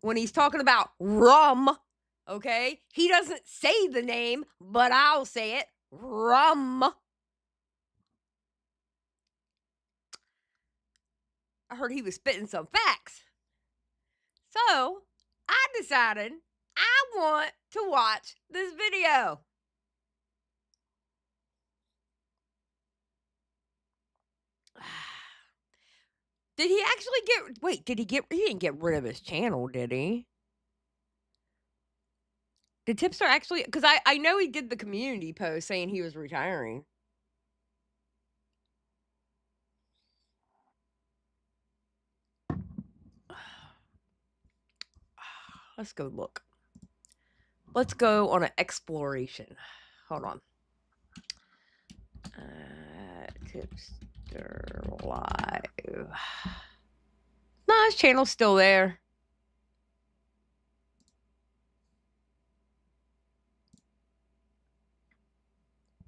when he's talking about rum, okay? He doesn't say the name, but I'll say it. Rum. I heard he was spitting some facts. So, I decided I want to watch this video. Did he actually get wait, did he didn't get rid of his channel, did he? Did Tipster actually, because I know he did the community post saying he was retiring. Let's go look. Let's go on an exploration. Hold on. Tipster Live. No, his channel's still there.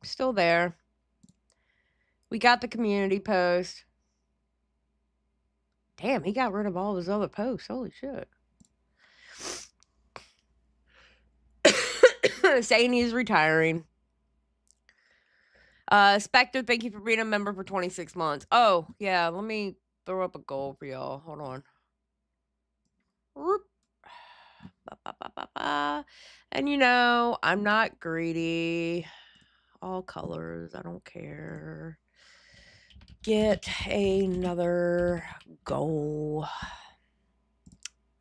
Still there. We got the community post. Damn, he got rid of all his other posts. Holy shit. Saying he's retiring. Spectre, thank you for being a member for 26 months. Oh, yeah, let me throw up a goal for y'all. Hold on. Whoop. And you know, I'm not greedy. All colors, I don't care. Get another goal.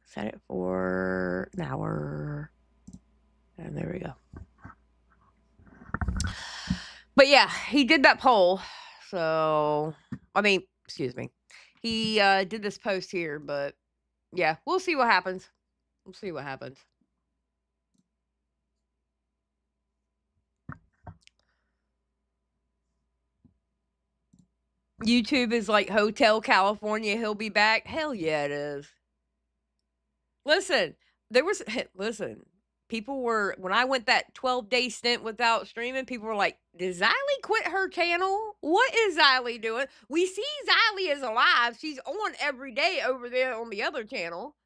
Set it for an hour. And there we go. But yeah, he did that poll. So, I mean, excuse me. He did this post here, but yeah, we'll see what happens. We'll see what happens. YouTube is like Hotel California, he'll be back. Hell yeah, it is. Listen, people were, when I went that 12-day stint without streaming, people were like, did Xylie quit her channel? What is Xylie doing? We see Xylie is alive. She's on every day over there on the other channel.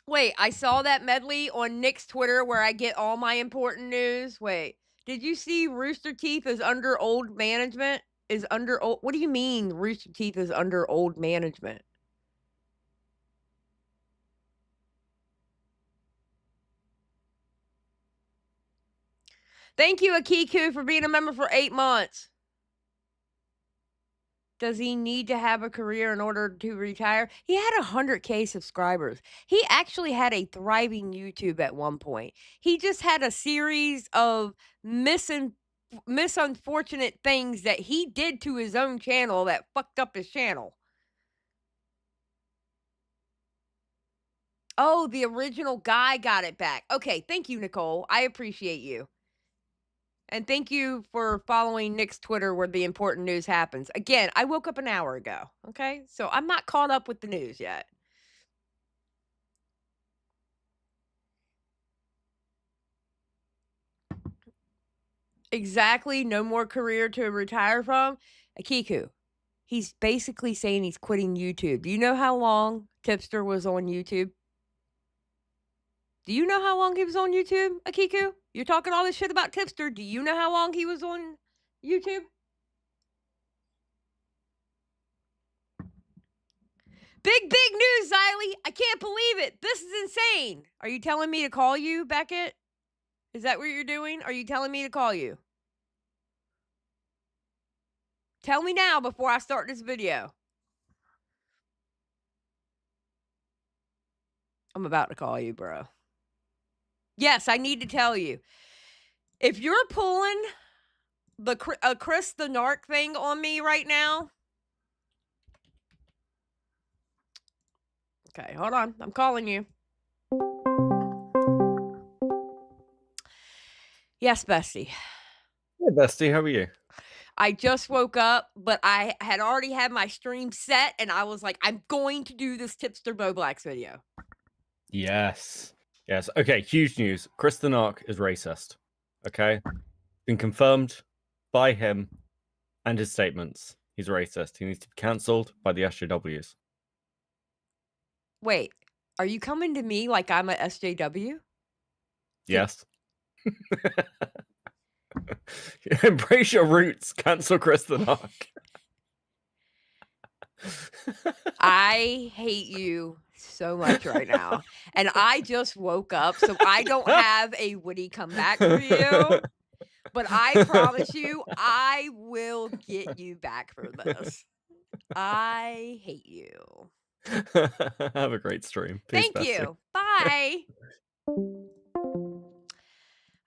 Wait, I saw that medley on Nick's Twitter where I get all my important news. Wait, did you see Rooster Teeth is under old management? What do you mean Rooster Teeth is under old management? Thank you, Akiku, for being a member for 8 months. Does he need to have a career in order to retire? He had 100K subscribers. He actually had a thriving YouTube at one point. He just had a series of misunfortunate things that he did to his own channel that fucked up his channel. Oh, the original guy got it back. Okay, thank you, Nicole. I appreciate you. And thank you for following Nick's Twitter where the important news happens. Again, I woke up an hour ago, okay? So I'm not caught up with the news yet. Exactly, no more career to retire from. Akiku, he's basically saying he's quitting YouTube. Do you know how long Tipster was on YouTube? Do you know how long he was on YouTube, Akiku? You're talking all this shit about Tipster. Do you know how long he was on YouTube? Big news, Xylie. I can't believe it. This is insane. Are you telling me to call you, Beckett? Is that what you're doing? Are you telling me to call you? Tell me now before I start this video. I'm about to call you, bro. Yes, I need to tell you. If you're pulling the Chris the Narc thing on me right now. Okay, hold on. I'm calling you. Yes, bestie. Hey, bestie, how are you? I just woke up, but I had already had my stream set, and I was like, I'm going to do this Tipster Bowblax video. Yes. Yes. Okay, huge news. Chris the Narc is racist. Okay? Been confirmed by him and his statements. He's racist. He needs to be cancelled by the SJWs. Wait, are you coming to me like I'm a SJW? Yes. Embrace your roots. Cancel Chris the Knock. I hate you so much right now. And I just woke up, so I don't have a witty comeback for you. But I promise you, I will get you back for this. I hate you. Have a great stream. Peace, Thank Bessie. you. Bye.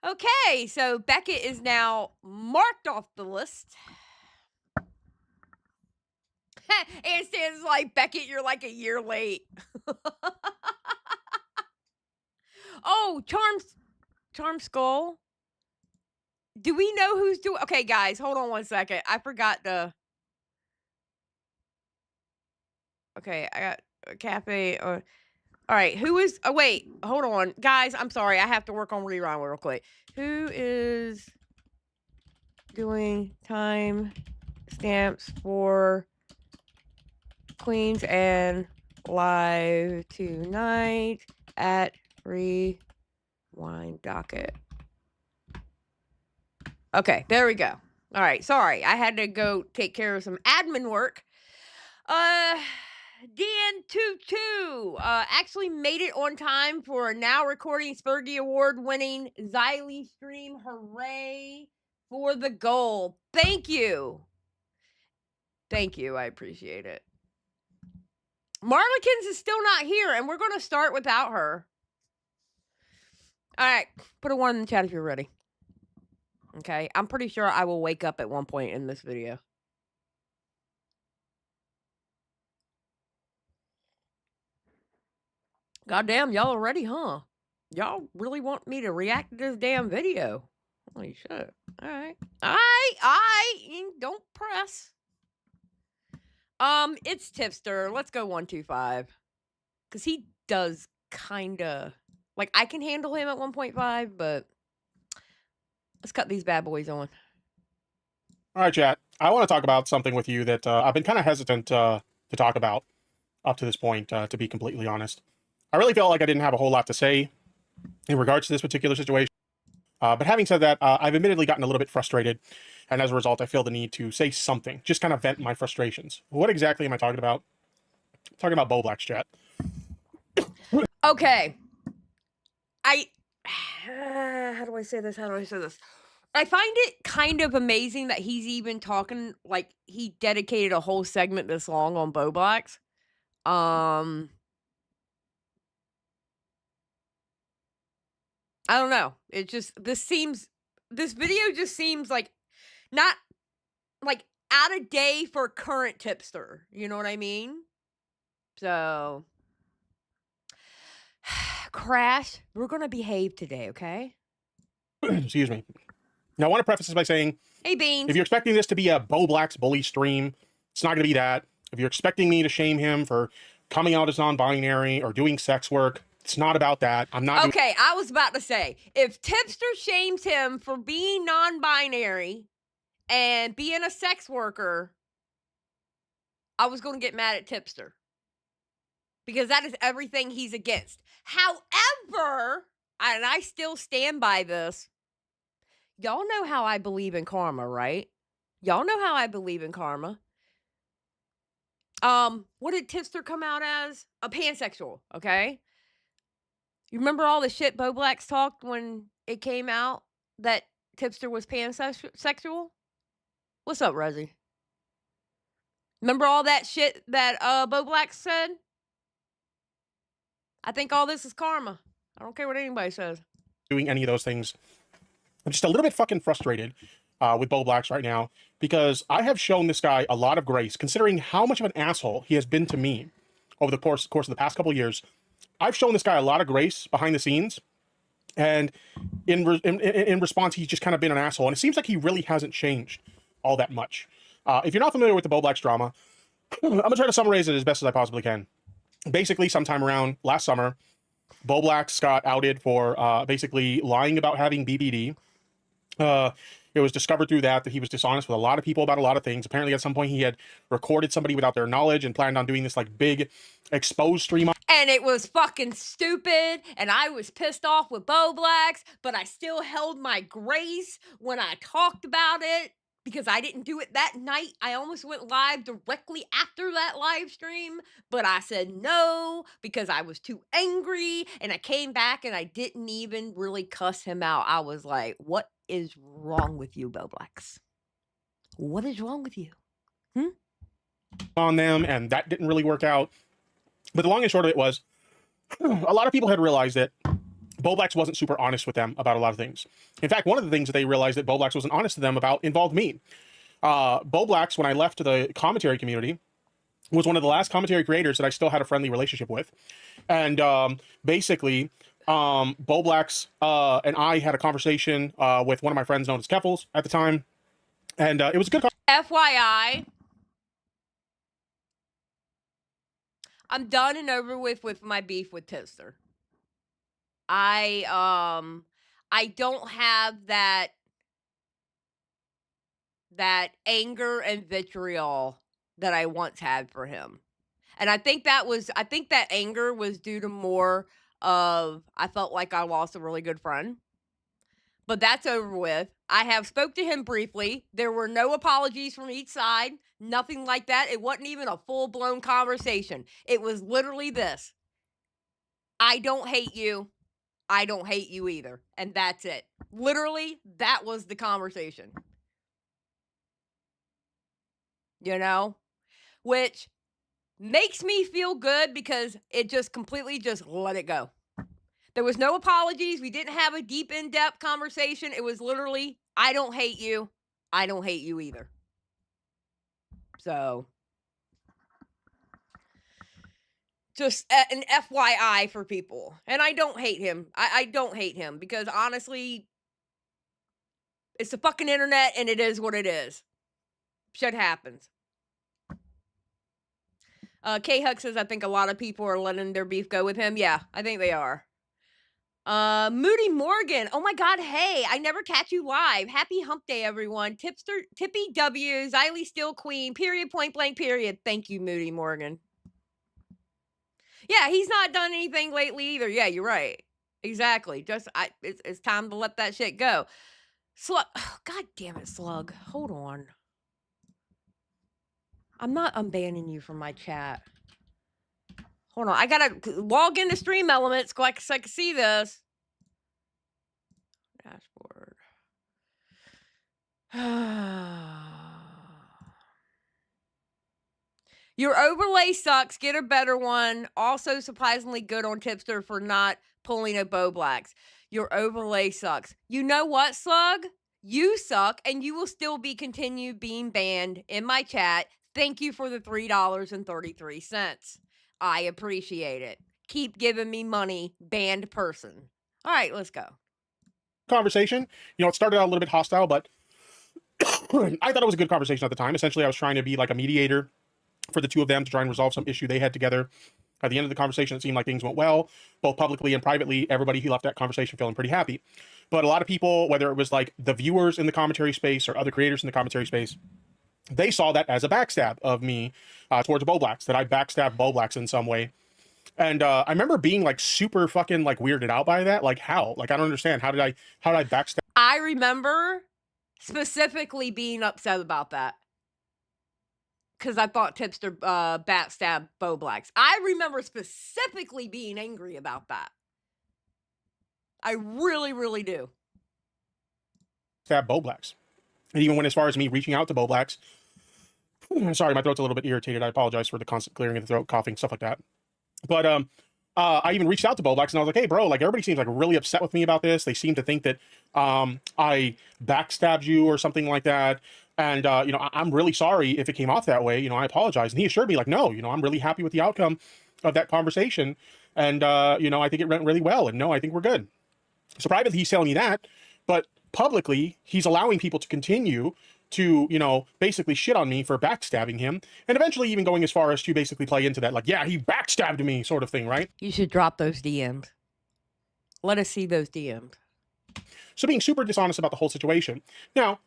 Okay, so Beckett is now marked off the list. And Stan's like, Beckett, you're like a year late. Oh, Charm Skull. Do we know who's doing? Okay, guys, hold on one second. I forgot to. Okay, I got Cafe. All right, who is? Oh, wait, hold on, guys. I'm sorry, I have to work on rerun real quick. Who is doing time stamps for Queens and Live tonight at Rewind Docket? Okay, there we go. All right, sorry. I had to go take care of some admin work. Dan22 actually made it on time for a now recording Spurgy Award winning Xylie stream. Hooray for the goal. Thank you. Thank you. I appreciate it. Marlikins is still not here, and we're going to start without her. All right, put a 1 in the chat if you're ready. Okay, I'm pretty sure I will wake up at one point in this video. Goddamn, y'all are ready, huh? Y'all really want me to react to this damn video? Holy shit. All right. Don't press. It's Tipster. Let's go 125. Because he does kind of... Like, I can handle him at 1.5, but... Let's cut these bad boys on. All right, chat. I want to talk about something with you that I've been kind of hesitant to talk about up to this point, to be completely honest. I really felt like I didn't have a whole lot to say in regards to this particular situation. But having said that, I've admittedly gotten a little bit frustrated, and as a result, I feel the need to say something, just kind of vent my frustrations. What exactly am I talking about? I'm talking about Bowblax, chat. Okay. How do I say this? I find it kind of amazing that he's even talking, like, he dedicated a whole segment this long on Bowblax. I don't know. It just, this video just seems like not, like, out of day for current Tipster. You know what I mean? So, Crash, we're going to behave today, okay? Excuse me. Now, I want to preface this by saying, Hey, Beans. if you're expecting this to be a Bowblax bully stream, it's not going to be that. If you're expecting me to shame him for coming out as non-binary or doing sex work, it's not about that. I'm not. Okay, I was about to say, if Tipster shames him for being non-binary and being a sex worker, I was going to get mad at Tipster. Because that is everything he's against. However, and I still stand by this, y'all know how I believe in karma, right? Y'all know how I believe in karma. What did Tipster come out as? A pansexual, okay? You remember all the shit Bowblax talked when it came out that Tipster was pansexual? What's up, Rezzy? Remember all that shit that Bowblax said? I think all this is karma. I don't care what anybody says. Doing any of those things. I'm just a little bit fucking frustrated with Bowblax right now because I have shown this guy a lot of grace considering how much of an asshole he has been to me over the course of the past couple of years. I've shown this guy a lot of grace behind the scenes, and in response, he's just kind of been an asshole. And it seems like he really hasn't changed all that much. If you're not familiar with the Bowblax drama, I'm going to try to summarize it as best as I possibly can. Basically, sometime around last summer, Bowblax got outed for basically lying about having BBD It was discovered through that he was dishonest with a lot of people about a lot of things. Apparently, at some point, he had recorded somebody without their knowledge and planned on doing this like big exposed stream. And it was fucking stupid, and I was pissed off with Bowblax, but I still held my grace when I talked about it because I didn't do it that night. I almost went live directly after that live stream, but I said no because I was too angry, and I came back and I didn't even really cuss him out. I was like, what is wrong with you, Bowblax? What is wrong with you? On them, and that didn't really work out. But the long and short of it was, a lot of people had realized that Bowblax wasn't super honest with them about a lot of things. In fact, one of the things that they realized that Bowblax wasn't honest to them about involved me. Bowblax, when I left the commentary community, was one of the last commentary creators that I still had a friendly relationship with. And basically, Bowblax and I had a conversation with one of my friends known as Keffels at the time. And it was a good FYI, I'm done and over with my beef with Tipster. I don't have that anger and vitriol that I once had for him. And I think that anger was due to more of I felt like I lost a really good friend. But that's over with. I have spoke to him briefly. There were no apologies from each side. Nothing like that. It wasn't even a full-blown conversation. It was literally this. I don't hate you. I don't hate you either. And that's it. Literally, that was the conversation. You know? Which makes me feel good because it just completely just let it go. There was no apologies. We didn't have a deep, in-depth conversation. It was literally, I don't hate you. I don't hate you either. So, just an FYI for people. And I don't hate him. I don't hate him because honestly, it's the fucking internet and it is what it is. Shit happens. K-Huck says, I think a lot of people are letting their beef go with him. Yeah, I think they are. Moody Morgan. Oh my God. Hey, I never catch you live. Happy hump day, everyone. Tipster, Tippy W, Xylie Steel Queen, period, point blank, period. Thank you, Moody Morgan. Yeah, he's not done anything lately either. Yeah, you're right. Exactly. Just, it's time to let that shit go. Slug. Oh, God damn it, Slug. Hold on. I'm not unbanning you from my chat. Hold on, I gotta log into Stream Elements so I can see this. Dashboard. Your overlay sucks. Get a better one. Also, surprisingly good on Tipster for not pulling a Bowblax. Your overlay sucks. You know what, Slug? You suck, and you will still be continued being banned in my chat. Thank you for the $3.33. I appreciate it. Keep giving me money, banned person. All right, let's go. Conversation. You know, it started out a little bit hostile, but I thought it was a good conversation at the time. Essentially, I was trying to be like a mediator for the two of them to try and resolve some issue they had together. At the end of the conversation, it seemed like things went well, both publicly and privately. Everybody who left that conversation feeling pretty happy. But a lot of people, whether it was like the viewers in the commentary space or other creators in the commentary space, they saw that as a backstab of me towards Bowblax, that I backstabbed Bowblax in some way. And I remember being like super fucking like weirded out by that. Like how? Like I don't understand. How did I backstab? I remember specifically being upset about that. Because I thought Tipster backstabbed Bowblax. I remember specifically being angry about that. I really, really do. Stab Bowblax. And even went as far as me reaching out to Bowblax. Sorry, my throat's a little bit irritated. I apologize for the constant clearing of the throat, coughing, stuff like that. But I even reached out to Bowblax and I was like, hey, bro, like everybody seems like really upset with me about this. They seem to think that I backstabbed you or something like that. And, you know, I'm really sorry if it came off that way. You know, I apologize. And he assured me like, no, you know, I'm really happy with the outcome of that conversation. And, you know, I think it went really well. And no, I think we're good. So privately, he's telling me that. But publicly, he's allowing people to continue to, you know, basically shit on me for backstabbing him. And eventually even going as far as to basically play into that, like, yeah, he backstabbed me sort of thing, right? You should drop those DMs. Let us see those DMs. So being super dishonest about the whole situation. Now,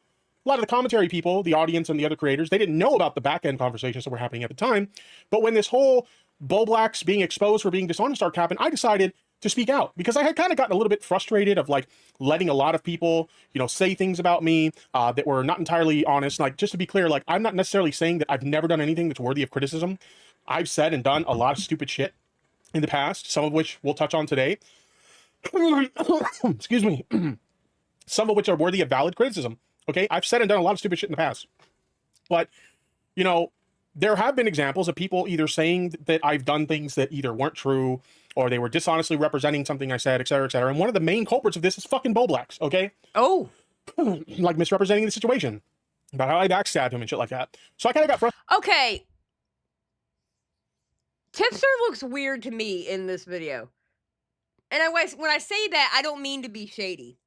a lot of the commentary people, the audience and the other creators, they didn't know about the back end conversations that were happening at the time. But when this whole Bowblax being exposed for being dishonest arc happened, I decided to speak out because I had kind of gotten a little bit frustrated of like letting a lot of people, you know, say things about me that were not entirely honest. Like, just to be clear, like, I'm not necessarily saying that I've never done anything that's worthy of criticism. I've said and done a lot of stupid shit in the past, some of which we'll touch on today. Excuse me. Some of which are worthy of valid criticism. Okay, I've said and done a lot of stupid shit in the past. But, you know, there have been examples of people either saying that I've done things that either weren't true or they were dishonestly representing something I said, et cetera, et cetera. And one of the main culprits of this is fucking Bowblax, okay? Oh. Like misrepresenting the situation about how I backstabbed him and shit like that. So I kind of got frustrated. Okay. Tipster looks weird to me in this video. And when I say that, I don't mean to be shady.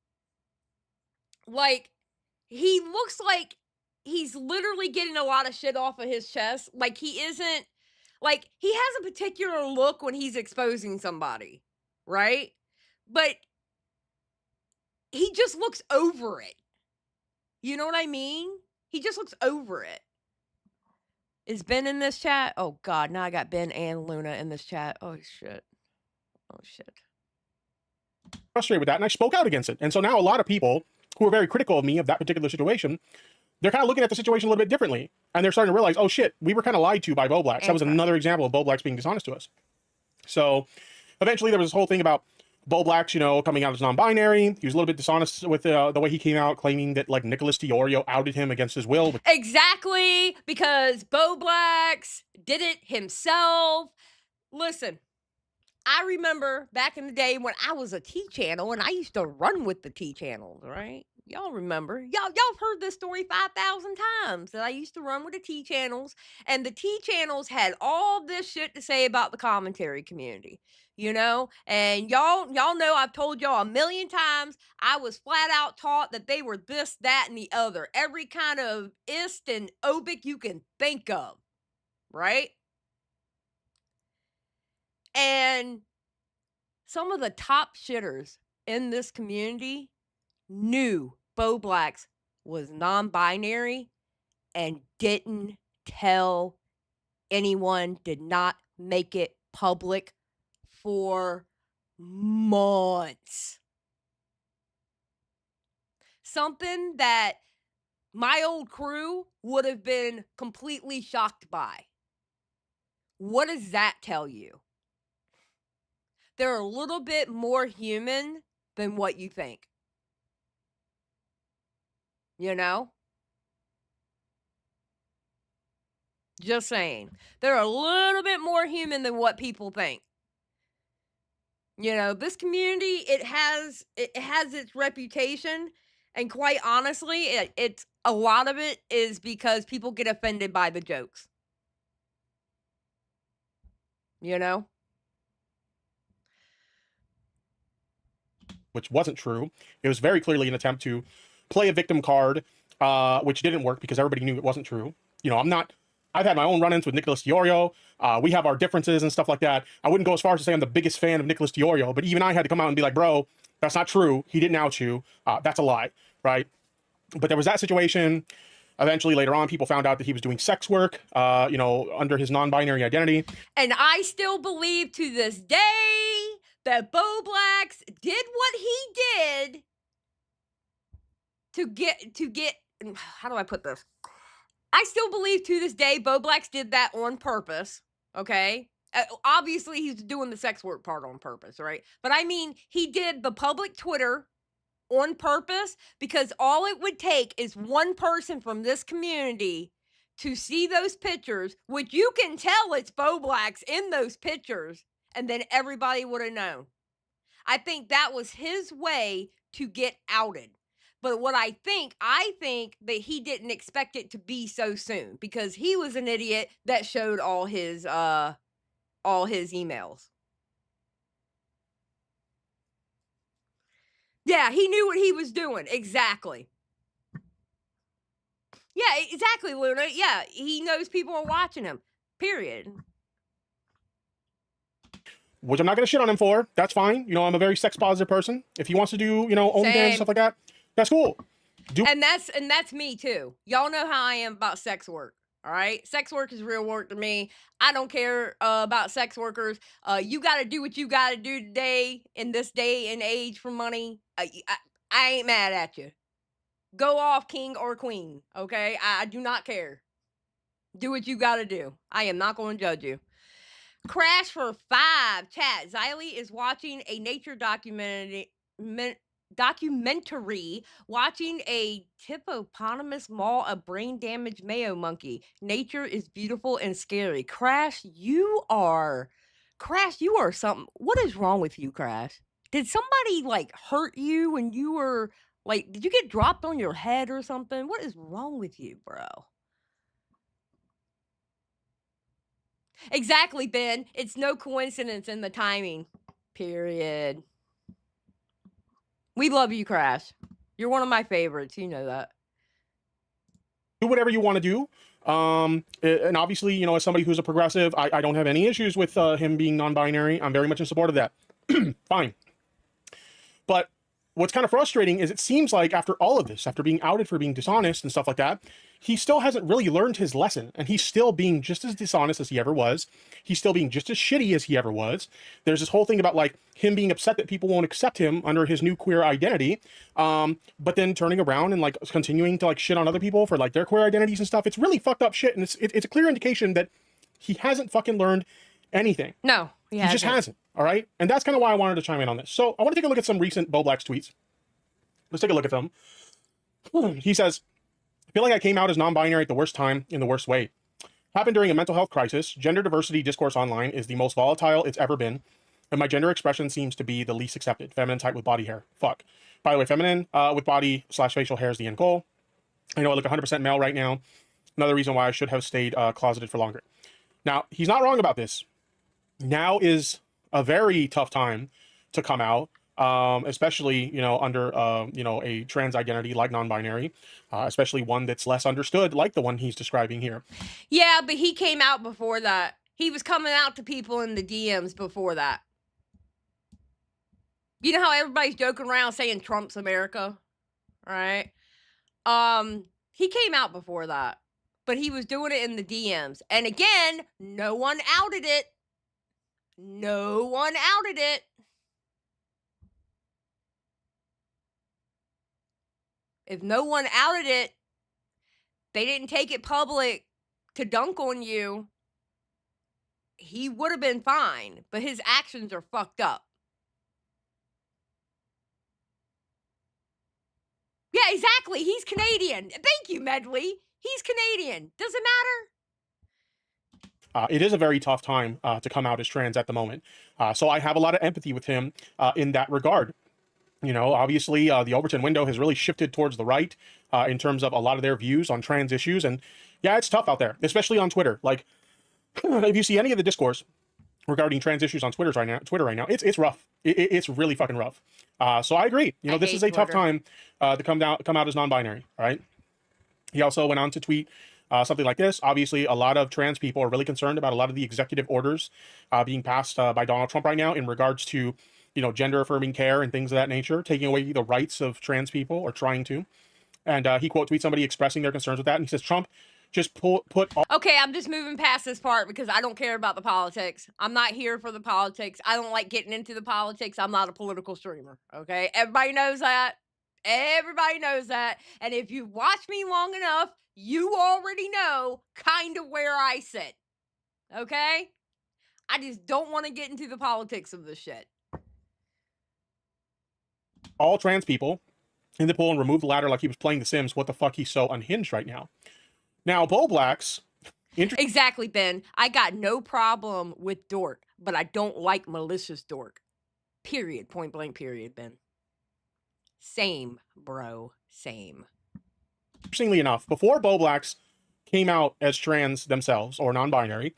Like, he looks like he's literally getting a lot of shit off of his chest. Like, he isn't, like, he has a particular look when he's exposing somebody, right? But he just looks over it. You know what I mean? He just looks over it. Is Ben in this chat? Oh, God, now I got Ben and Luna in this chat. Oh, shit. Oh, shit. Frustrated with that, and I spoke out against it. And so now a lot of people who are very critical of me of that particular situation, they're kind of looking at the situation a little bit differently. And they're starting to realize, oh shit, we were kind of lied to by Bowblax. That was another example of Bowblax being dishonest to us. So eventually there was this whole thing about Bowblax, you know, coming out as non-binary. He was a little bit dishonest with the way he came out, claiming that like Nicholas DiOrio outed him against his will. Exactly, because Bowblax did it himself. Listen, I remember back in the day when I was a T channel and I used to run with the T channels, right? Y'all remember? Y'all heard this story 5,000 times that I used to run with the T channels, and the T channels had all this shit to say about the commentary community, you know? And y'all know I've told y'all a million times I was flat out taught that they were this, that, and the other. Every kind of ist and obic you can think of, right? And some of the top shitters in this community knew Bowblax was non-binary and didn't tell anyone, did not make it public for months. Something that my old crew would have been completely shocked by. What does that tell you? They're a little bit more human than what you think. You know? Just saying. They're a little bit more human than what people think. You know, this community, it has its reputation, and quite honestly, it's a lot of it is because people get offended by the jokes. You know? Which wasn't true. It was very clearly an attempt to play a victim card, which didn't work because everybody knew it wasn't true. You know, I've had my own run-ins with Nicholas DiOrio. We have our differences and stuff like that. I wouldn't go as far as to say I'm the biggest fan of Nicholas DiOrio, but even I had to come out and be like, bro, that's not true. He didn't out you. That's a lie, right? But there was that situation. Eventually, later on, people found out that he was doing sex work, you know, under his non-binary identity. And I still believe to this day that Bowblax did what he did to get how do I put this? I still believe to this day Bowblax did that on purpose, okay? Obviously, he's doing the sex work part on purpose, right? But I mean, he did the public Twitter on purpose because all it would take is one person from this community to see those pictures, which you can tell it's Bowblax in those pictures, and then everybody would have known. I think that was his way to get outed. But what I think that he didn't expect it to be so soon because he was an idiot that showed all his emails. Yeah, he knew what he was doing. Exactly. Yeah, exactly, Luna. Yeah, he knows people are watching him. Period. which I'm not going to shit on him for. That's fine. You know, I'm a very sex positive person. If he wants to do, you know, OnlyFans and stuff like that, that's cool. And that's me too. Y'all know how I am about sex work. All right, sex work is real work to me. I don't care about sex workers. You got to do what you got to do today in this day and age for money. I ain't mad at you. Go off, king or queen. Okay, I do not care. Do what you got to do. I am not going to judge you. Crash for 5. Chat. Xylie is watching a nature documentary. Watching a hippopotamus maul a brain-damaged Mayo monkey. Nature is beautiful and scary. Crash, you are something. What is wrong with you, Crash? Did somebody like hurt you when you were like, did you get dropped on your head or something? What is wrong with you, bro? Exactly, Ben. It's no coincidence in the timing. Period. We love you, Crash. You're one of my favorites. You know that. Do whatever you want to do. And obviously, you know, as somebody who's a progressive, I don't have any issues with him being non-binary. I'm very much in support of that. Fine. But what's kind of frustrating is it seems like after all of this, after being outed for being dishonest and stuff like that, he still hasn't really learned his lesson. And he's still being just as dishonest as he ever was. He's still being just as shitty as he ever was. There's this whole thing about like him being upset that people won't accept him under his new queer identity. But then turning around and like continuing to like shit on other people for like their queer identities and stuff. It's really fucked up shit. And it's a clear indication that he hasn't fucking learned anything. No, he just hasn't. All right. And that's kind of why I wanted to chime in on this. So I want to take a look at some recent Bowblax tweets. Let's take a look at them. He says, I feel like I came out as non-binary at the worst time in the worst way. Happened during a mental health crisis. Gender diversity discourse online is the most volatile it's ever been. And my gender expression seems to be the least accepted. Feminine type with body hair. Fuck. By the way, feminine with body / facial hair is the end goal. I know I look 100% male right now. Another reason why I should have stayed closeted for longer. Now, he's not wrong about this. Now is a very tough time to come out. Especially, you know, under, you know, a trans identity like non-binary, especially one that's less understood like the one he's describing here. Yeah, but he came out before that. He was coming out to people in the DMs before that. You know how everybody's joking around saying Trump's America, right? He came out before that, but he was doing it in the DMs. And again, no one outed it. No one outed it. If no one outed it, they didn't take it public to dunk on you, he would have been fine. But his actions are fucked up. Yeah, exactly. He's Canadian. Thank you, Medley. He's Canadian. Does it matter? It is a very tough time to come out as trans at the moment. So I have a lot of empathy with him in that regard. You know, obviously, the Overton window has really shifted towards the right in terms of a lot of their views on trans issues. And yeah, it's tough out there, especially on Twitter. Like, if you see any of the discourse regarding trans issues on Twitter right now, it's rough. It's really fucking rough. So I agree. You know, this is a tough time to come out as non-binary. All right. He also went on to tweet something like this. Obviously, a lot of trans people are really concerned about a lot of the executive orders being passed by Donald Trump right now in regards to, you know, gender affirming care and things of that nature, taking away the rights of trans people or trying to. And he quote tweets somebody expressing their concerns with that. And he says, Trump just put all. Okay, I'm just moving past this part because I don't care about the politics. I'm not here for the politics. I don't like getting into the politics. I'm not a political streamer. Okay, everybody knows that. Everybody knows that. And if you've watched me long enough, you already know kind of where I sit. Okay? I just don't want to get into the politics of this shit. All trans people in the pool and remove the ladder like he was playing The Sims. What the fuck? He's so unhinged right now. Now, Bowblax. Exactly, Ben. I got no problem with dork, but I don't like malicious dork. Period. Point blank, period, Ben. Same, bro. Same. Interestingly enough, before Bowblax came out as trans themselves or non-binary,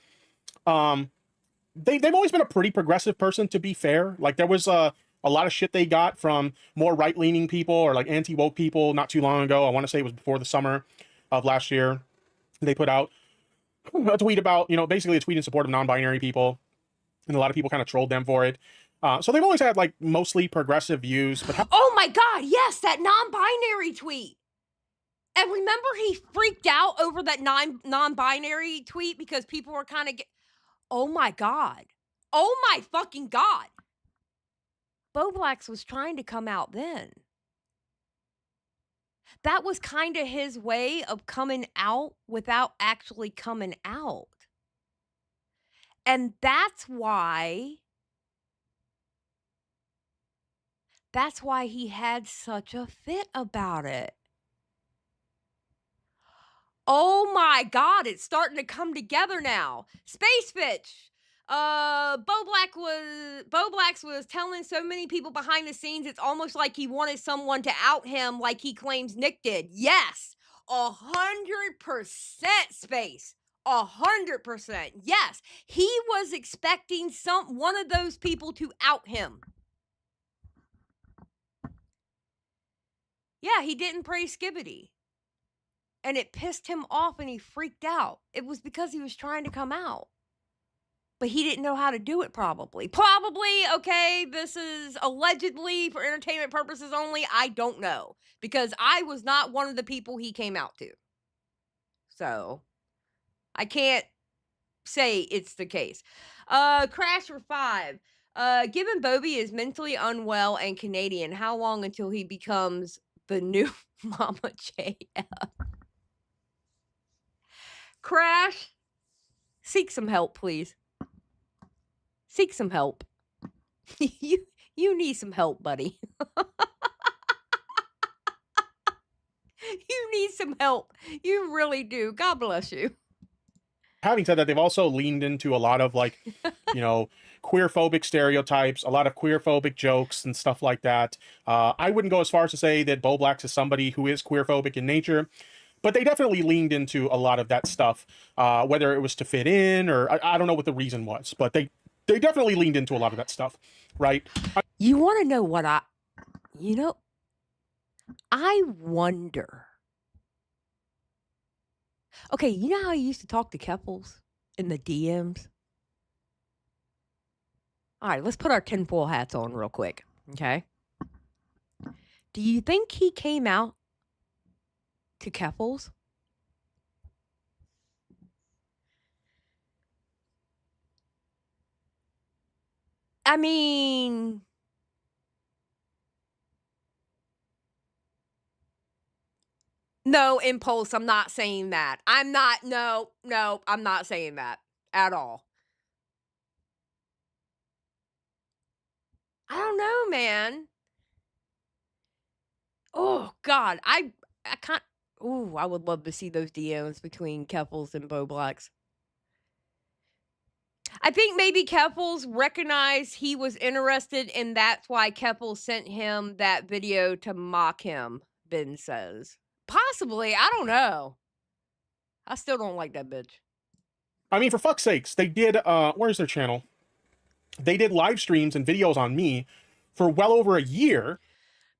they've always been a pretty progressive person, to be fair. Like, there was a lot of shit they got from more right-leaning people or like anti-woke people not too long ago. I want to say it was before the summer of last year. They put out a tweet about, you know, basically a tweet in support of non-binary people. and a lot of people kind of trolled them for it. So they've always had like mostly progressive views, but Oh my God, yes, that non-binary tweet. And remember he freaked out over that non-binary tweet because people were kind of oh my God. Oh my fucking God. Bowblax was trying to come out then. That was kind of his way of coming out without actually coming out. And that's why he had such a fit about it. Oh my God, it's starting to come together now. Space Fitch. Bowblax was telling so many people behind the scenes, it's almost like he wanted someone to out him like he claims Nick did. Yes, 100% Space. 100%. Yes, he was expecting one of those people to out him. Yeah, he didn't praise Skibbity. And it pissed him off and he freaked out. It was because he was trying to come out. But he didn't know how to do it probably. Okay, this is allegedly for entertainment purposes only. I don't know. Because I was not one of the people he came out to. So, I can't say it's the case. Crasher 5. Given Bobby is mentally unwell and Canadian, how long until he becomes the new Mama JF? Crash, seek some help, please. Seek some help. you need some help, buddy. You need some help. You really do. God bless you. having said that, they've also leaned into a lot of like, you know, queer-phobic stereotypes, a lot of queer-phobic jokes and stuff like that. I wouldn't go as far as to say that Bowblax is somebody who is queer-phobic in nature, but they definitely leaned into a lot of that stuff, whether it was to fit in or I don't know what the reason was, but they definitely leaned into a lot of that stuff, right? You want to know what I wonder. Okay, you know how I used to talk to Keppels in the DMs? All right, let's put our tinfoil hats on real quick, okay? Do you think he came out to Keppels? I mean, no, Impulse, I'm not saying that. I'm not saying that at all. I don't know, man. Oh, God, I can't. Ooh, I would love to see those DMs between Keppels and Bowblax. I think maybe Keppels recognized he was interested, and that's why Keppels sent him that video to mock him, Ben says. Possibly, I don't know. I still don't like that bitch. I mean, for fuck's sakes, they did, where's their channel? They did live streams and videos on me for well over a year.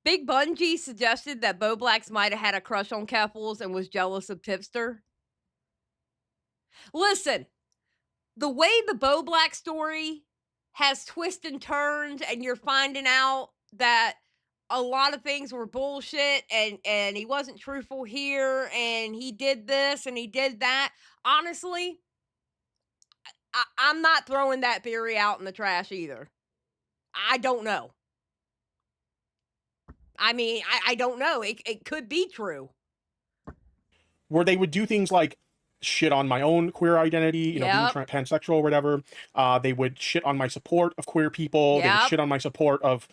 Big Bungie suggested that Bowblax might have had a crush on Keppels and was jealous of Tipster. Listen, the way the Bowblax story has twists and turns, and you're finding out that a lot of things were bullshit, and he wasn't truthful here, and he did this and he did that. Honestly, I'm not throwing that theory out in the trash either. I don't know. I mean, I don't know. It could be true. Where they would do things like shit on my own queer identity, you know, being pansexual or whatever. They would shit on my support of queer people. They would shit on my support of,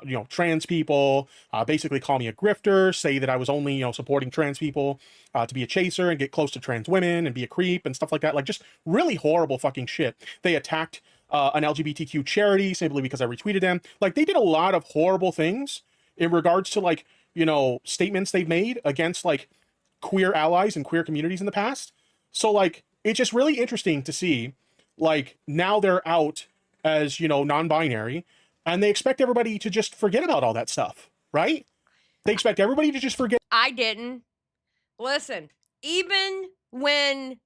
you know, trans people. Basically call me a grifter, say that I was only, you know, supporting trans people to be a chaser and get close to trans women and be a creep and stuff like that. Like, just really horrible fucking shit. They attacked an LGBTQ charity simply because I retweeted them. Like, they did a lot of horrible things in regards to, like, you know, statements they've made against, like, queer allies and queer communities in the past. So, like, it's just really interesting to see, like, now they're out as, you know, non-binary, and they expect everybody to just forget about all that stuff, right? They expect everybody to just forget. I didn't. Listen, even when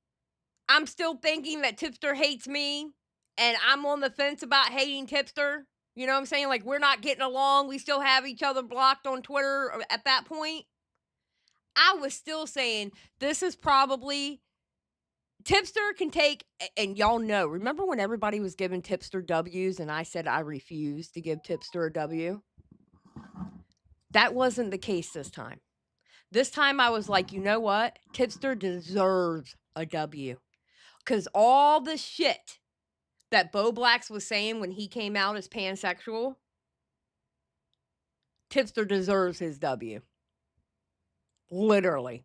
I'm still thinking that Tipster hates me, and I'm on the fence about hating Tipster. You know what I'm saying? Like, we're not getting along. We still have each other blocked on Twitter at that point. I was still saying this is probably Tipster can take, and y'all know, remember when everybody was giving Tipster W's and I said I refused to give Tipster a W? That wasn't the case this time. This time I was like, you know what? Tipster deserves a W. Because all the shit that Bowblax was saying when he came out as pansexual, Tipster deserves his W. Literally.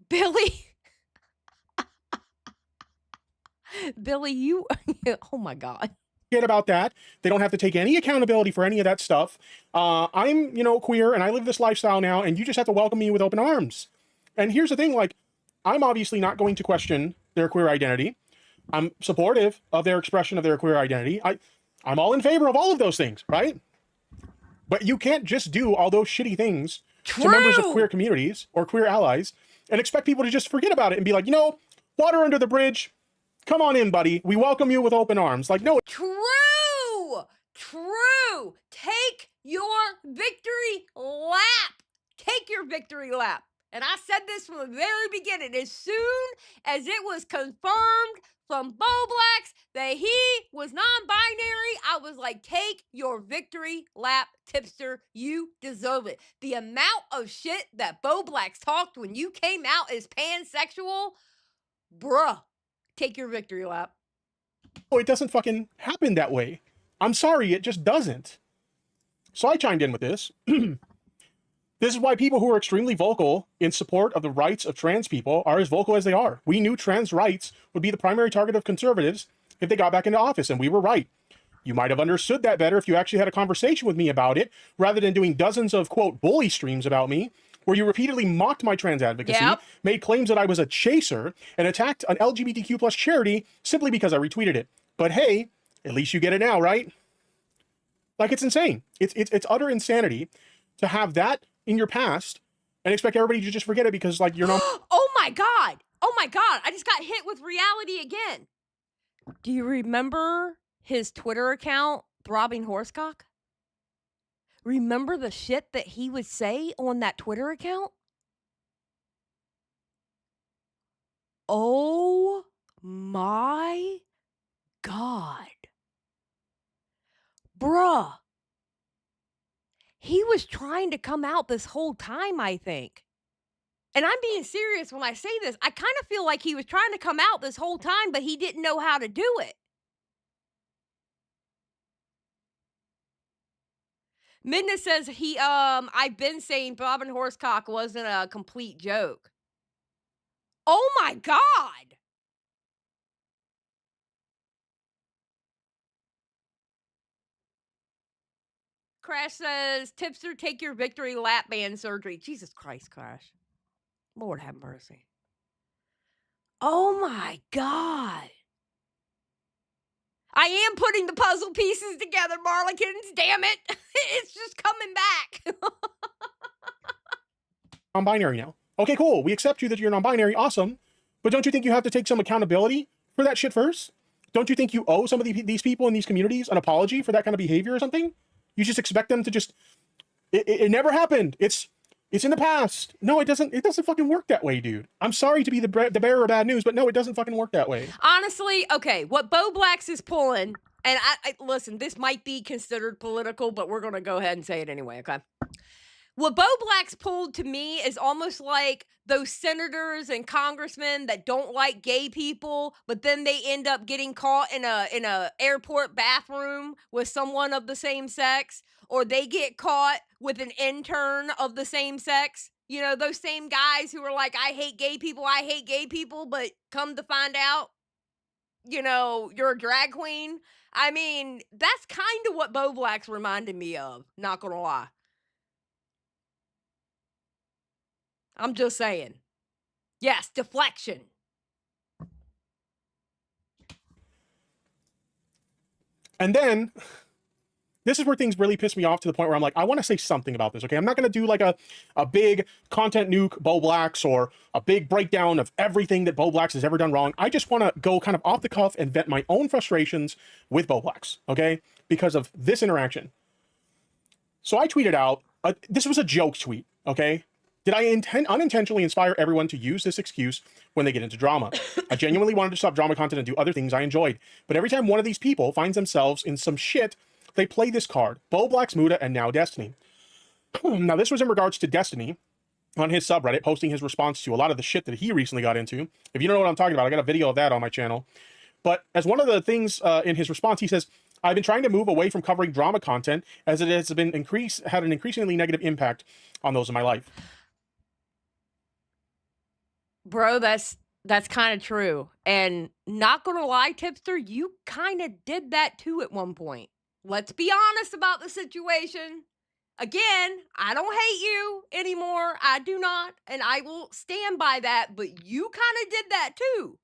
Billy. Billy, you. Oh my God. About that. They don't have to take any accountability for any of that stuff. I'm, queer and I live this lifestyle now, and you just have to welcome me with open arms. And here's the thing, like, I'm obviously not going to question their queer identity. I'm supportive of their expression of their queer identity. I'm all in favor of all of those things, right? But you can't just do all those shitty things to members of queer communities or queer allies and expect people to just forget about it and be like, water under the bridge. Come on in, buddy. We welcome you with open arms. Like, no. True. Take your victory lap. Take your victory lap. And I said this from the very beginning. As soon as it was confirmed from Bowblax that he was non-binary, I was like, take your victory lap, Tipster. You deserve it. The amount of shit that Bowblax talked when you came out as pansexual, bruh, take your victory lap. Oh, it doesn't fucking happen that way. I'm sorry, it just doesn't. So I chimed in with this. This is why people who are extremely vocal in support of the rights of trans people are as vocal as they are. We knew trans rights would be the primary target of conservatives if they got back into office, and we were right. You might have understood that better if you actually had a conversation with me about it, rather than doing dozens of, quote, bully streams about me, where you repeatedly mocked my trans advocacy, made claims that I was a chaser, and attacked an LGBTQ plus charity simply because I retweeted it. But hey, at least you get it now, right? Like, it's insane. It's utter insanity to have that in your past and expect everybody to just forget it because, like, you're not. Oh my God. I just got hit with reality again. Do you remember his Twitter account, Throbbing Horsecock? Remember the shit that he would say on that Twitter account? Oh my God. Bruh. He was trying to come out this whole time, I think. And I'm being serious when I say this. I kind of feel like he was trying to come out this whole time, but he didn't know how to do it. Midna says I've been saying Bob and Horsecock wasn't a complete joke. Oh my God. Crash says, Tipster, take your victory lap band surgery. Jesus Christ, Crash. Lord have mercy. Oh my God. I am putting the puzzle pieces together, Marlikins. Damn it. It's just coming back. Non-binary now. Okay, cool. We accept you that you're non-binary. Awesome. But don't you think you have to take some accountability for that shit first? Don't you think you owe some of these people in these communities an apology for that kind of behavior or something? You just expect them to just... It never happened. It's in the past. No, it doesn't fucking work that way, dude. I'm sorry to be the bearer of bad news, but no, it doesn't fucking work that way. Honestly, okay, what Bowblax is pulling, and I listen, this might be considered political, but we're going to go ahead and say it anyway, okay? What Bowblax pulled to me is almost like those senators and congressmen that don't like gay people, but then they end up getting caught in a airport bathroom with someone of the same sex, or they get caught with an intern of the same sex. You know, those same guys who are like, I hate gay people, but come to find out, you know, you're a drag queen. I mean, that's kind of what Bowblax reminded me of, not gonna lie. I'm just saying. Yes, deflection. And then This is where things really piss me off to the point where I'm like, I want to say something about this, okay? I'm not going to do like a big content nuke Bowblax or a big breakdown of everything that Bowblax has ever done wrong. I just want to go kind of off the cuff and vent my own frustrations with Bowblax, okay? Because of this interaction. So I tweeted out, this was a joke tweet, okay? Did I unintentionally inspire everyone to use this excuse when they get into drama? I genuinely wanted to stop drama content and do other things I enjoyed. But every time one of these people finds themselves in some shit, they play this card, Bowblax, Muda, and now Destiny. Now, this was in regards to Destiny on his subreddit, posting his response to a lot of the shit that he recently got into. If you don't know what I'm talking about, I got a video of that on my channel. But as one of the things in his response, he says, I've been trying to move away from covering drama content as it has had an increasingly negative impact on those in my life. Bro, that's kind of true. And not gonna lie, Tipster, you kind of did that too at one point. Let's be honest about the situation. Again, I don't hate you anymore. I do not, and I will stand by that, but you kind of did that too.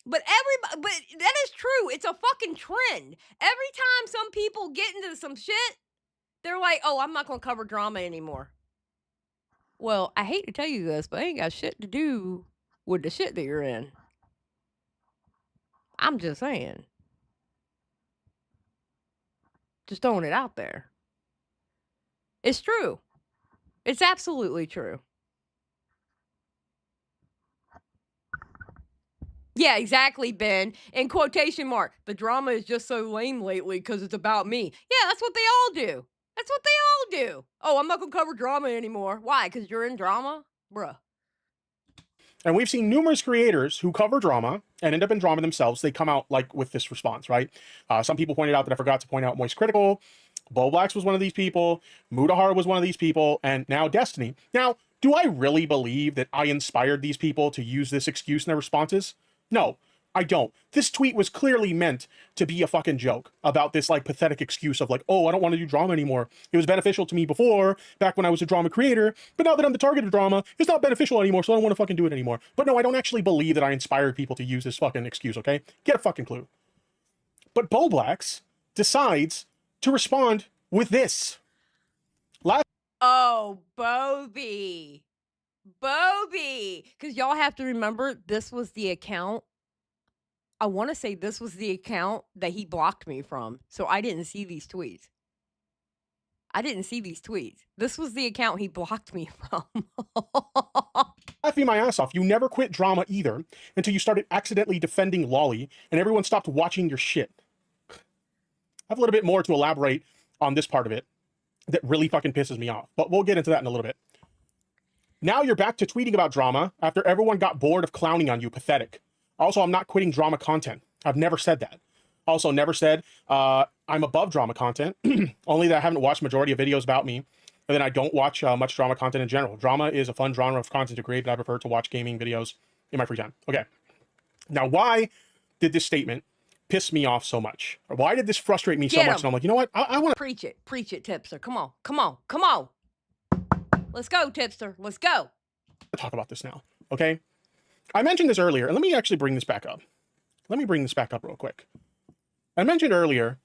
But that is true. It's a fucking trend. Every time some people get into some shit, they're like, "Oh, I'm not gonna cover drama anymore." Well, I hate to tell you this, but it ain't got shit to do with the shit that you're in. I'm just saying. Just throwing it out there. It's true. It's absolutely true. Yeah, exactly, Ben. In quotation mark, the drama is just so lame lately because it's about me. Yeah, that's what they all do. That's what they all do. Oh, I'm not going to cover drama anymore. Why? Because you're in drama? Bruh. And we've seen numerous creators who cover drama and end up in drama themselves. They come out like with this response, right? Some people pointed out that I forgot to point out Moist Critical. Bowblax was one of these people. Mudahar was one of these people. And now Destiny. Now, do I really believe that I inspired these people to use this excuse in their responses? No, I don't. This tweet was clearly meant to be a fucking joke about this like pathetic excuse of like, oh, I don't want to do drama anymore. It was beneficial to me before, back when I was a drama creator, but now that I'm the target of drama, it's not beneficial anymore, so I don't want to fucking do it anymore. But no, I don't actually believe that I inspired people to use this fucking excuse, okay? Get a fucking clue. But Bowblax decides to respond with this. Oh, Bobby. Because y'all have to remember, this was the account. I want to say this was the account that he blocked me from. So I didn't see these tweets. This was the account he blocked me from. Laughing my ass off. You never quit drama either until you started accidentally defending Lolly and everyone stopped watching your shit. I have a little bit more to elaborate on this part of it that really fucking pisses me off, but we'll get into that in a little bit. Now you're back to tweeting about drama after everyone got bored of clowning on you. Pathetic. Also, I'm not quitting drama content. I've never said that. Also, never said I'm above drama content. Only that I haven't watched majority of videos about me. And then I don't watch much drama content in general. Drama is a fun genre of content to create, but I prefer to watch gaming videos in my free time. Okay. Now, why did this statement piss me off so much? Or why did this frustrate me so much? And I'm like, you know what? I want to Preach it, Tipster. Come on. Let's go, Tipster. Let's go. talk about this now. Okay. I mentioned this earlier, and let me actually bring this back up. Let me bring this back up real quick. I mentioned earlier,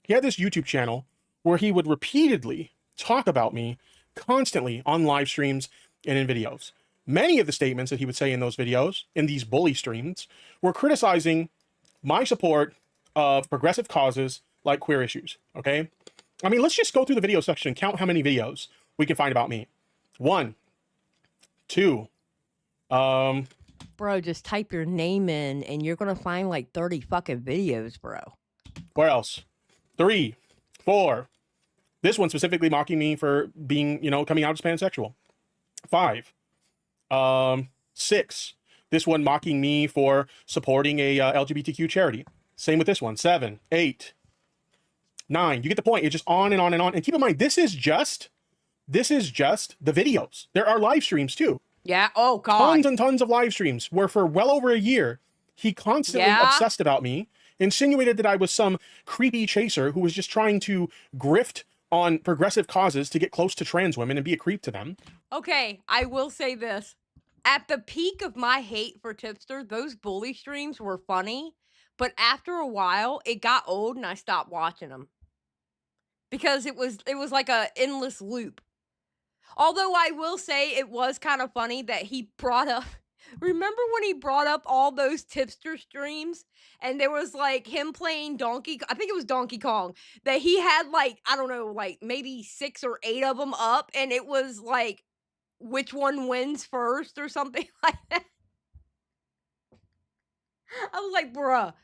he had this YouTube channel where he would repeatedly talk about me constantly on live streams and in videos. Many of the statements that he would say in those videos, in these bully streams, were criticizing my support of progressive causes like queer issues, okay? I mean, let's just go through the video section and count how many videos we can find about me. 1, 2, Bro, just type your name in and you're going to find like 30 fucking videos, bro. where else? 3, 4. This one specifically mocking me for being, you know, coming out as pansexual. 5. 6. This one mocking me for supporting a LGBTQ charity. Same with this one. 7, 8, 9. You get the point. It's just on and on and on. And keep in mind, this is just the videos. There are live streams too. Yeah. Oh, God. Tons and tons of live streams where for well over a year, he constantly obsessed about me, insinuated that I was some creepy chaser who was just trying to grift on progressive causes to get close to trans women and be a creep to them. Okay, I will say this. At the peak of my hate for Tipster, those bully streams were funny, But after a while, it got old and I stopped watching them because it was like a endless loop. Although I will say it was kind of funny that he brought up remember when he brought up all those Tipster streams and there was like him playing I think it was Donkey Kong, that he had like, I don't know, like maybe 6 or 8 of them up, and it was like which one wins first or something like that. I was like, bruh.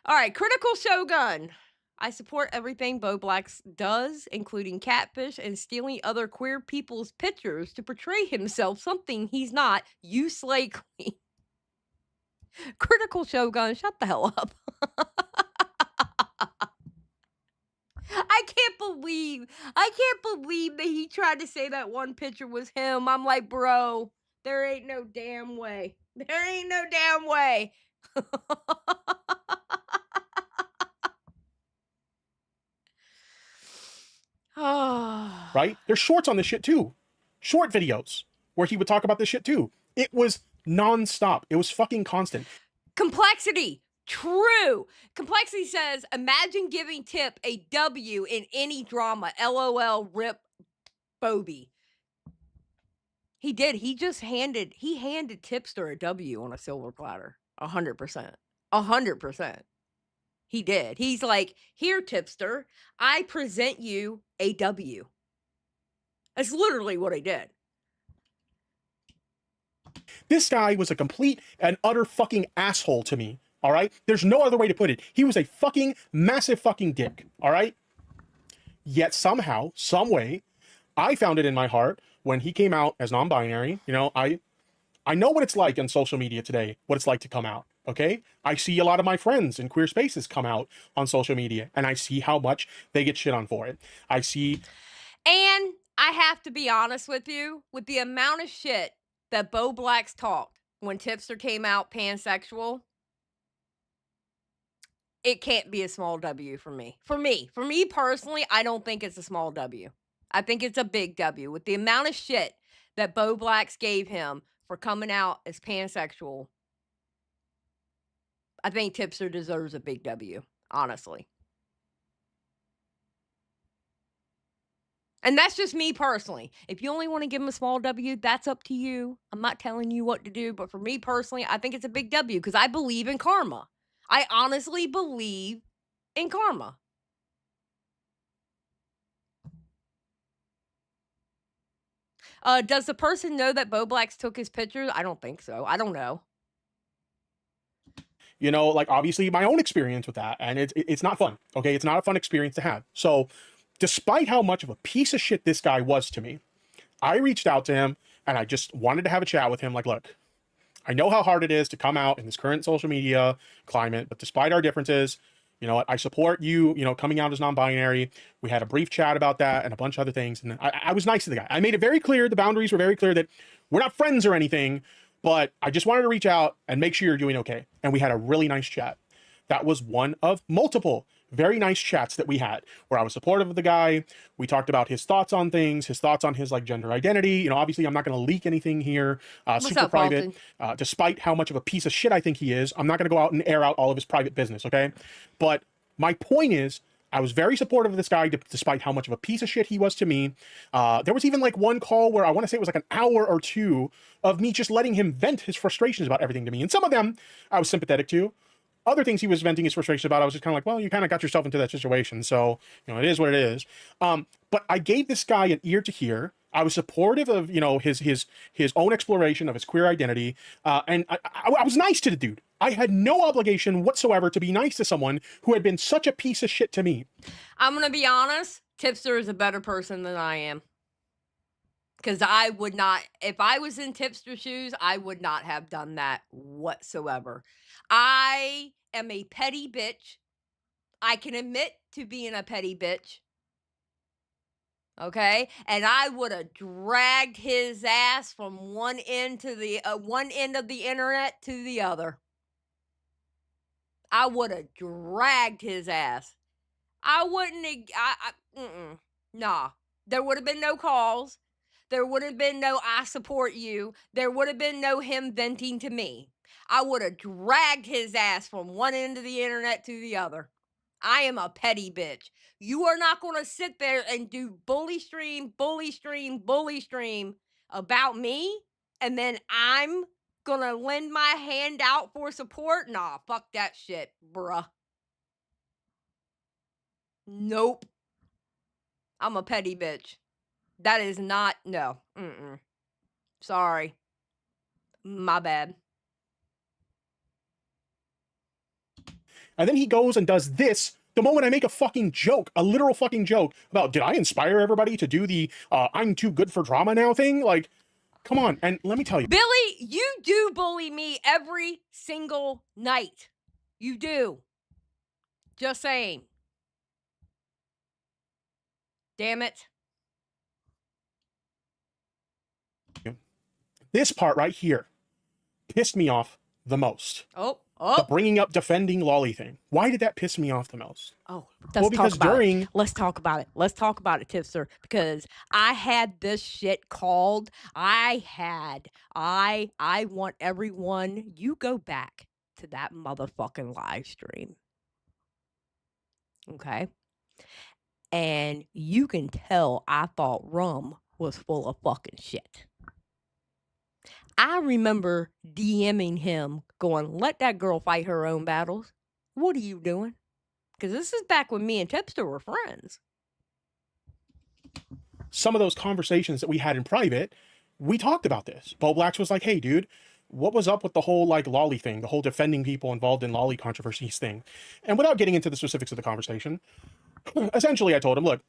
All right, Critical Shogun. I support everything Bowblax does, including catfish and stealing other queer people's pictures to portray himself something he's not. You slay queen. Critical Shogun, shut the hell up. I can't believe that he tried to say that one picture was him. I'm like, bro, there ain't no damn way. There ain't no damn way. Right? There's shorts on this shit too. Short videos where he would talk about this shit too. It was nonstop. It was fucking constant. Complexity. True. Complexity says, imagine giving Tip a W in any drama. LOL, rip Bobby. He did. He handed Tipster a W on a silver platter. 100%. 100%. He did. He's like, here, Tipster, I present you a W. That's literally what he did. This guy was a complete and utter fucking asshole to me. All right? There's no other way to put it. He was a fucking massive fucking dick. All right? Yet somehow, some way, I found it in my heart when he came out as non-binary. You know, I know what it's like on social media today, what it's like to come out. Okay? I see a lot of my friends in queer spaces come out on social media, and I see how much they get shit on for it. I see. And I have to be honest with you, with the amount of shit that Bowblax talked when Tipster came out pansexual, it can't be a small W for me. For me personally, I don't think it's a small W. I think it's a big W. With the amount of shit that Bowblax gave him for coming out as pansexual, I think Tipster deserves a big W, honestly. And that's just me personally. If you only want to give him a small W, that's up to you. I'm not telling you what to do, but for me personally, I think it's a big W because I believe in karma. I honestly believe in karma. Does the person know that Bowblax took his pictures? I don't think so. I don't know. You know, like obviously my own experience with that, and it's not fun. Okay, it's not a fun experience to have. So, despite how much of a piece of shit this guy was to me, I reached out to him and I just wanted to have a chat with him. Like, look, I know how hard it is to come out in this current social media climate, but despite our differences, you know what, I support you, you know, coming out as non-binary. We had a brief chat about that and a bunch of other things. And I was nice to the guy. I made it very clear, the boundaries were very clear, that we're not friends or anything, but I just wanted to reach out and make sure you're doing okay. And we had a really nice chat. That was one of multiple very nice chats that we had where I was supportive of the guy. We talked about his thoughts on things, his thoughts on his like gender identity. You know, obviously I'm not going to leak anything here, super private, despite how much of a piece of shit I think he is. I'm not going to go out and air out all of his private business. Okay. But my point is, I was very supportive of this guy, despite how much of a piece of shit he was to me. There was even like one call where I want to say it was like an hour or two of me just letting him vent his frustrations about everything to me. And some of them I was sympathetic to. Other things he was venting his frustration about, I was just kind of like, well, you kind of got yourself into that situation. So, you know, it is what it is. But I gave this guy an ear to hear. I was supportive of, you know, his own exploration of his queer identity. And I was nice to the dude. I had no obligation whatsoever to be nice to someone who had been such a piece of shit to me. I'm going to be honest. Tipster is a better person than I am. Because I would not, if I was in Tipster's shoes, I would not have done that whatsoever. I am a petty bitch. I can admit to being a petty bitch. Okay? And I would have dragged his ass from one end of the internet to the other. I would have dragged his ass. I wouldn't have, nah. There would have been no calls. There would have been no I support you. There would have been no him venting to me. I would have dragged his ass from one end of the internet to the other. I am a petty bitch. You are not going to sit there and do bully stream about me, and then I'm going to lend my hand out for support? Nah, fuck that shit, bruh. Nope. I'm a petty bitch. That is not, no. Sorry. My bad. And then he goes and does this the moment I make a fucking joke, a literal fucking joke about, did I inspire everybody to do the I'm too good for drama now thing? Like, come on. And let me tell you, Billy, you do bully me every single night. You do. Just saying. Damn it. this part right here pissed me off the most. The bringing up defending Lolly thing. Why did that piss me off the most? Let's talk about it. Let's talk about it, Tipster, because I had this shit called. I want everyone, you go back to that motherfucking live stream. Okay? And you can tell I thought Rum was full of fucking shit. I remember DMing him going, let that girl fight her own battles. What are you doing? Because this is back when me and Tipster were friends. Some of those conversations that we had in private, we talked about this. Bowblax was like, hey, dude, what was up with the whole like Lolly thing, the whole defending people involved in Lolly controversies thing? And without getting into the specifics of the conversation, essentially I told him, look,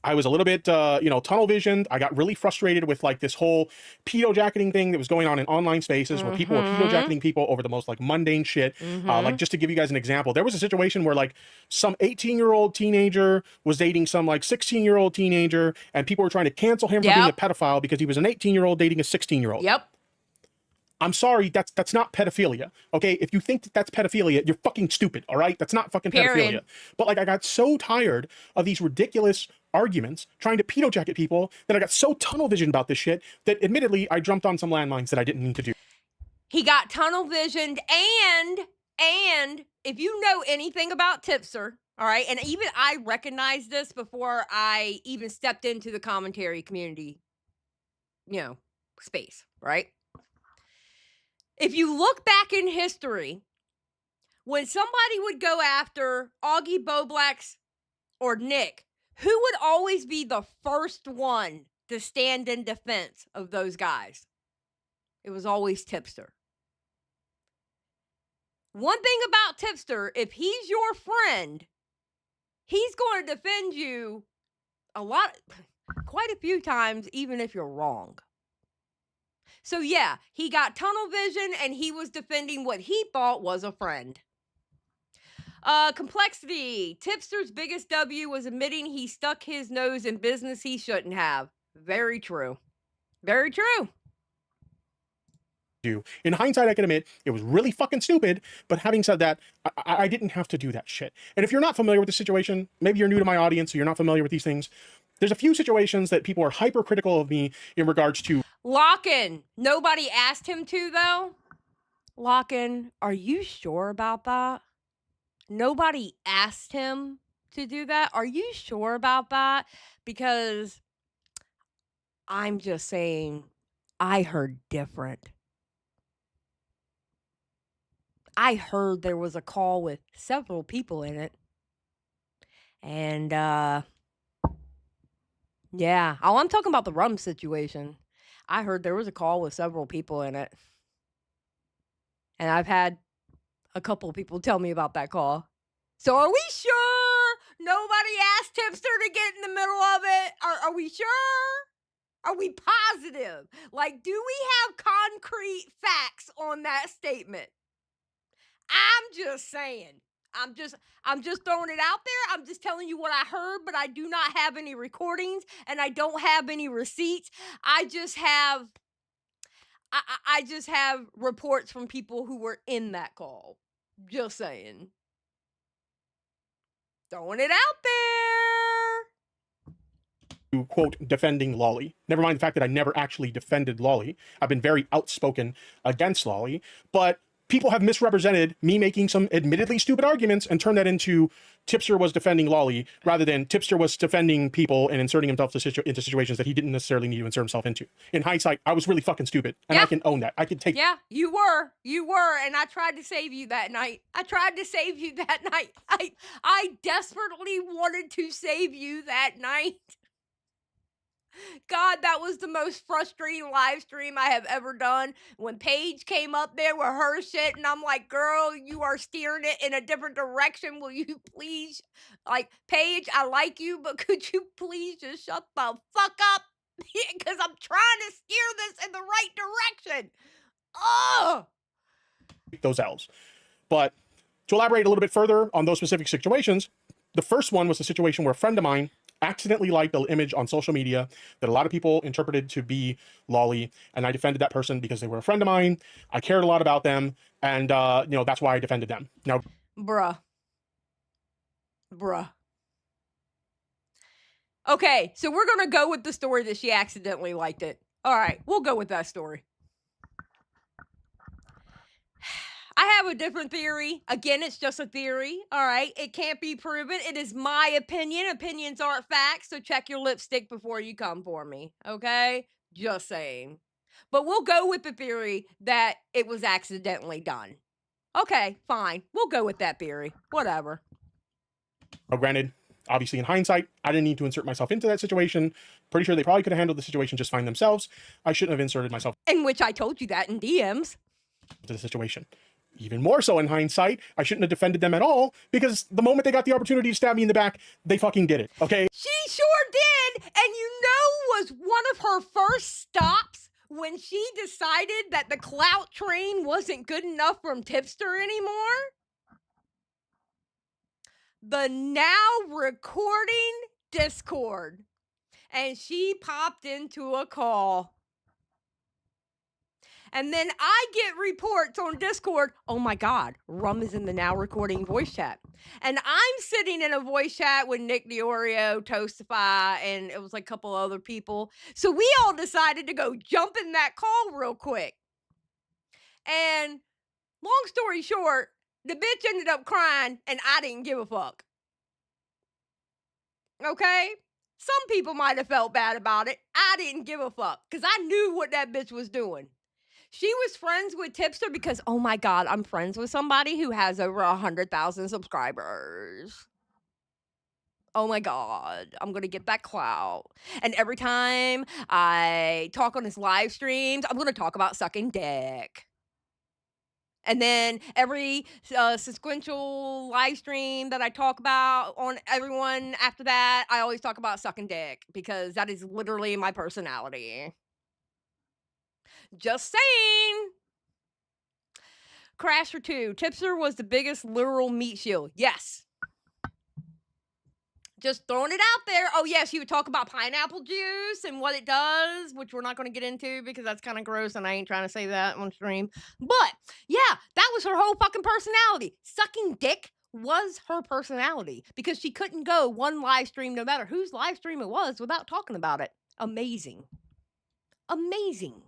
I was a little bit, tunnel visioned. I got really frustrated with like this whole pedo jacketing thing that was going on in online spaces where people were pedo jacketing people over the most like mundane shit. Like just to give you guys an example, there was a situation where like some 18-year-old teenager was dating some like 16-year-old teenager, and people were trying to cancel him for being a pedophile because he was an 18-year-old dating a 16-year-old. Yep. I'm sorry, that's not pedophilia, okay? If you think that's pedophilia, you're fucking stupid, all right? That's not fucking pedophilia. But like, I got so tired of these ridiculous arguments trying to pedo jacket people that I got so tunnel vision about this shit that admittedly I jumped on some landmines that I didn't need to do. He got tunnel visioned, and if you know anything about Tipster, all right, and even I recognized this before I even stepped into the commentary community, space, right? If you look back in history, when somebody would go after Augie, Bowblax, or Nick, who would always be the first one to stand in defense of those guys? It was always Tipster. One thing about Tipster, if he's your friend, he's going to defend you quite a few times, even if you're wrong. So yeah, he got tunnel vision and he was defending what he thought was a friend. Complexity. Tipster's biggest W was admitting he stuck his nose in business he shouldn't have. Very true. Very true. In hindsight, I can admit it was really fucking stupid, but having said that, I didn't have to do that shit. And if you're not familiar with the situation, maybe you're new to my audience, so you're not familiar with these things, there's a few situations that people are hypercritical of me in regards to. Lock-in. Nobody asked him to, though. Lock-in, are you sure about that? Nobody asked him to do that. Are you sure about that? Because I'm just saying, I heard different. I heard there was a call with several people in it. And, yeah. Oh, I'm talking about the Rum situation. I heard there was a call with several people in it. And I've had a couple of people tell me about that call. So are we sure nobody asked Tipster to get in the middle of it? Are we sure? Are we positive? Like, do we have concrete facts on that statement? I'm just saying. I'm just throwing it out there. I'm just telling you what I heard, but I do not have any recordings and I don't have any receipts. I just have reports from people who were in that call. Just saying. Throwing it out there. Quote, defending Lolly. Never mind the fact that I never actually defended Lolly. I've been very outspoken against Lolly, but people have misrepresented me making some admittedly stupid arguments and turned that into Tipster was defending Lolly rather than Tipster was defending people and inserting himself into situations that he didn't necessarily need to insert himself into. In hindsight, I was really fucking stupid, and I can own that. I can take. Yeah, you were, and I tried to save you that night. I desperately wanted to save you that night. God, that was the most frustrating live stream I have ever done. When Paige came up there with her shit, and I'm like, girl, you are steering it in a different direction. Will you please? Like, Paige, I like you, but could you please just shut the fuck up? Because I'm trying to steer this in the right direction. Oh! Those L's. But to elaborate a little bit further on those specific situations, the first one was a situation where a friend of mine accidentally liked the image on social media that a lot of people interpreted to be Lolly, and I defended that person because they were a friend of mine. I cared a lot about them, and you know, that's why I defended them. Now, bruh. Okay, so we're gonna go with the story that she accidentally liked it. All right, we'll go with that story. I have a different theory. Again, it's just a theory. All right. It can't be proven. It is my opinion. Opinions aren't facts. So check your lipstick before you come for me. Okay. Just saying. But we'll go with the theory that it was accidentally done. Okay, fine. We'll go with that theory. Whatever. Granted, obviously in hindsight, I didn't need to insert myself into that situation. Pretty sure they probably could have handled the situation just fine themselves. I shouldn't have inserted myself In which I told you that in DMs. into the situation. Even more so in hindsight, I shouldn't have defended them at all, because the moment they got the opportunity to stab me in the back, they fucking did it, okay? She sure did! And you know was one of her first stops when she decided that the clout train wasn't good enough from Tipster anymore? The now recording Discord. And she popped into a call. And then I get reports on Discord, oh my God, Rum is in the now recording voice chat. And I'm sitting in a voice chat with Nick DeOrio, Toastify, and it was like a couple other people. So we all decided to go jump in that call real quick. And long story short, the bitch ended up crying and I didn't give a fuck. Okay? Some people might have felt bad about it. I didn't give a fuck because I knew what that bitch was doing. She was friends with Tipster because, oh my God, I'm friends with somebody who has over 100,000 subscribers. Oh my God, I'm going to get that clout. And every time I talk on his live streams, I'm going to talk about sucking dick. And then every sequential live stream that I talk about on everyone after that, I always talk about sucking dick because that is literally my personality. Just saying. Crasher 2. Tipster was the biggest literal meat shield. Yes. Just throwing it out there. Oh, yes, he would talk about pineapple juice and what it does, which we're not going to get into because that's kind of gross and I ain't trying to say that on stream. But, yeah, that was her whole fucking personality. Sucking dick was her personality because she couldn't go one live stream, no matter whose live stream it was, without talking about it. Amazing. Amazing.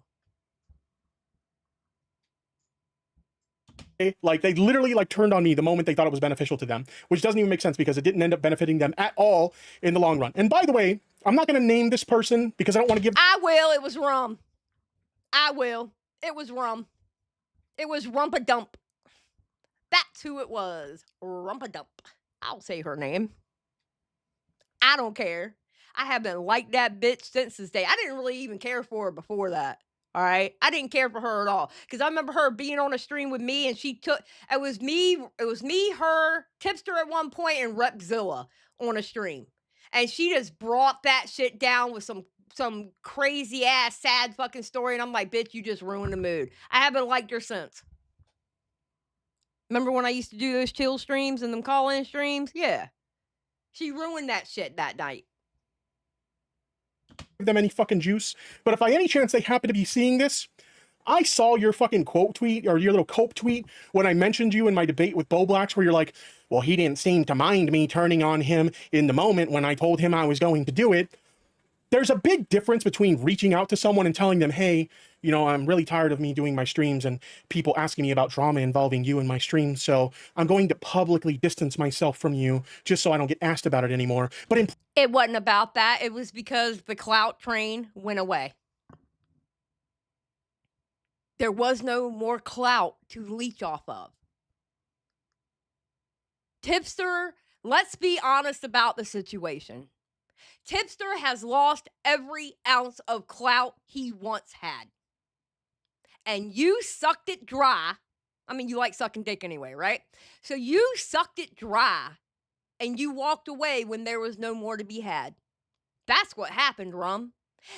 Like, they literally like turned on me the moment they thought it was beneficial to them, which doesn't even make sense because it didn't end up benefiting them at all in the long run. And by the way, I'm not going to name this person because I don't want to give... I will. It was Rum. I will. It was Rum. It was Rumpadump. That's who it was. Rumpadump. I'll say her name. I don't care. I haven't liked that bitch since this day. I didn't really even care for her before that. All right. I didn't care for her at all. Because I remember her being on a stream with me and it was me, her, Tipster at one point, and Repzilla on a stream. And she just brought that shit down with some crazy ass sad fucking story. And I'm like, bitch, you just ruined the mood. I haven't liked her since. Remember when I used to do those chill streams and them call-in streams? Yeah. She ruined that shit that night. Give them any fucking juice, but if by any chance they happen to be seeing this, I saw your fucking quote tweet or your little cope tweet when I mentioned you in my debate with Bowblax, where you're like, well, he didn't seem to mind me turning on him in the moment when I told him I was going to do it. There's a big difference between reaching out to someone and telling them, hey, you know, I'm really tired of me doing my streams and people asking me about drama involving you in my streams, so I'm going to publicly distance myself from you just so I don't get asked about it anymore. But It wasn't about that. It was because the clout train went away. There was no more clout to leech off of. Tipster, let's be honest about the situation. Tipster has lost every ounce of clout he once had. And you sucked it dry. I mean, you like sucking dick anyway, right? So you sucked it dry and you walked away when there was no more to be had. That's what happened, Rum.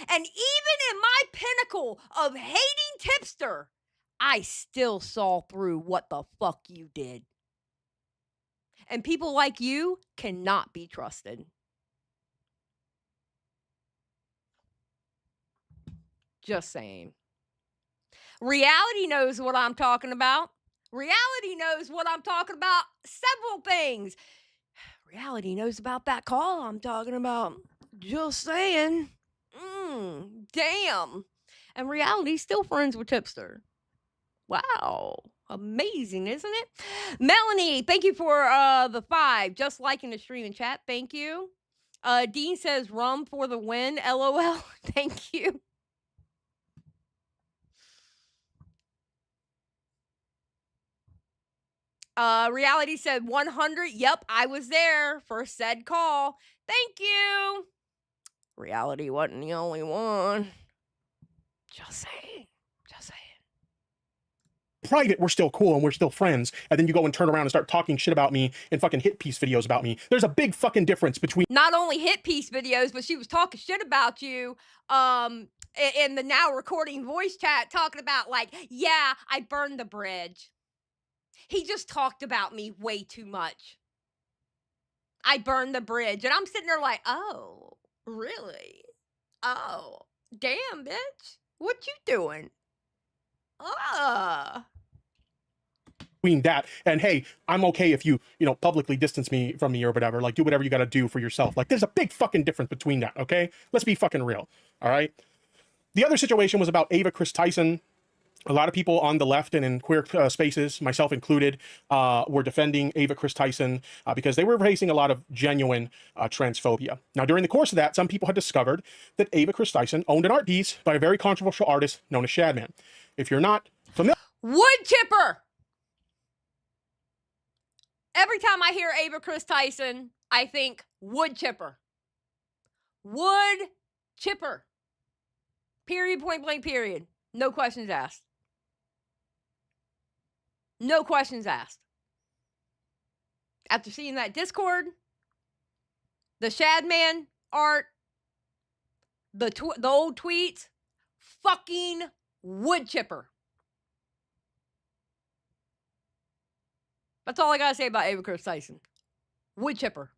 And even in my pinnacle of hating Tipster, I still saw through what the fuck you did. And people like you cannot be trusted. Just saying. Reality knows what I'm talking about. Reality knows what I'm talking about. Several things. Reality knows about that call I'm talking about. Just saying. Damn. And Reality's still friends with Tipster. Wow. Amazing, isn't it? Melanie, thank you for the 5. Just liking the stream and chat. Thank you. Dean says rum for the win. LOL. Thank you. Reality said 100. Yep, I was there for said call. Thank you. Reality wasn't the only one. Just saying. Just saying. private, we're still cool and we're still friends, and then you go and turn around and start talking shit about me in fucking hit piece videos about me. There's a big fucking difference between Not only hit piece videos, but she was talking shit about you in the now recording voice chat, talking about like, yeah, I burned the bridge. He just talked about me way too much. I burned the bridge. And I'm sitting there like, oh, really? Oh, damn, bitch. What you doing? between that and, hey, I'm okay if you know, publicly distance me from me or whatever, like do whatever you got to do for yourself. Like there's a big fucking difference between that. Okay, let's be fucking real. All right. The other situation was about Ava Chris Tyson. A lot of people on the left and in queer spaces, myself included, were defending Ava Chris Tyson because they were facing a lot of genuine transphobia. Now, during the course of that, some people had discovered that Ava Chris Tyson owned an art piece by a very controversial artist known as Shadman. If you're not familiar... Wood chipper! Every time I hear Ava Chris Tyson, I think wood chipper. Wood chipper. Period, point blank, period. No questions asked. No questions asked. After seeing that Discord, the Shadman art, the old tweets, fucking wood chipper. That's all I gotta say about Ava Chris Tyson. Wood chipper.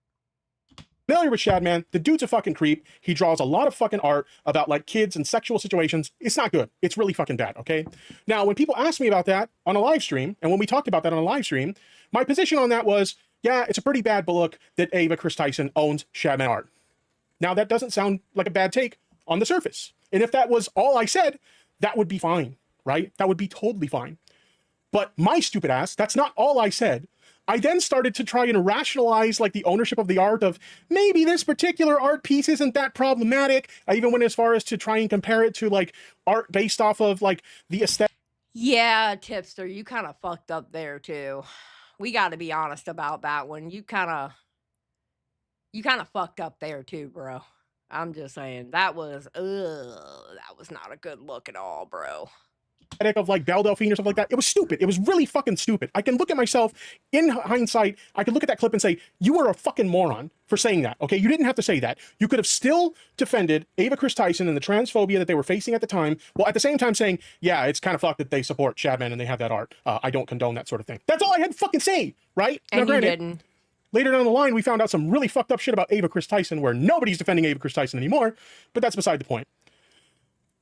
Familiar with Shadman, the dude's a fucking creep. He draws a lot of fucking art about like kids and sexual situations. It's not good. It's really fucking bad, okay? Now, when people asked me about that on a live stream, and when we talked about that on a live stream, my position on that was, yeah, it's a pretty bad look that Ava Chris Tyson owns Shadman art. Now, that doesn't sound like a bad take on the surface. And if that was all I said, that would be fine, right? That would be totally fine. But my stupid ass, that's not all I said. I then started to try and rationalize like the ownership of the art of maybe this particular art piece isn't that problematic. I even went as far as to try and compare it to like art based off of like the aesthetic. Yeah, Tipster, you kind of fucked up there too. We got to be honest about that one. You kind of fucked up there too, bro. I'm just saying that was not a good look at all, bro. Of like Belle Delphine or something like that. It was stupid. It was really fucking stupid. I can look at myself in hindsight. I could look at that clip and say, you were a fucking moron for saying that. Okay. You didn't have to say that. You could have still defended Ava Chris Tyson and the transphobia that they were facing at the time. While at the same time saying, yeah, it's kind of fucked that they support Shadman and they have that art. I don't condone that sort of thing. That's all I had to fucking say. Right. And now, you didn't. Later down the line, we found out some really fucked up shit about Ava Chris Tyson where nobody's defending Ava Chris Tyson anymore, but that's beside the point.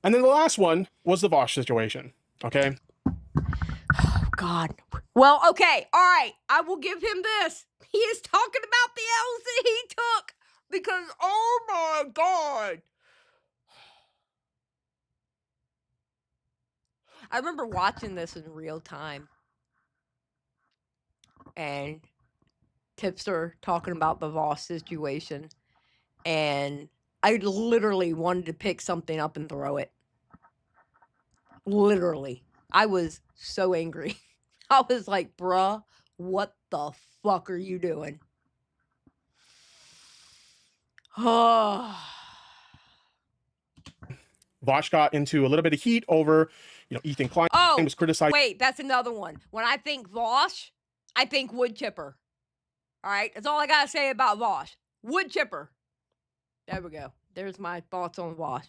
And then the last one was the Vosh situation. Okay. Oh, God. Well, okay. All right. I will give him this. He is talking about the L's that he took because, oh my God. I remember watching this in real time. And Tipster talking about the Voss situation. And I literally wanted to pick something up and throw it. Literally. I was so angry. I was like, bruh, what the fuck are you doing? Oh. Vosh got into a little bit of heat over, Ethan Klein was criticized. Wait, that's another one. When I think Vosh, I think wood chipper. All right, that's all I gotta say about Vosh. Wood chipper. There we go. There's my thoughts on Vosh.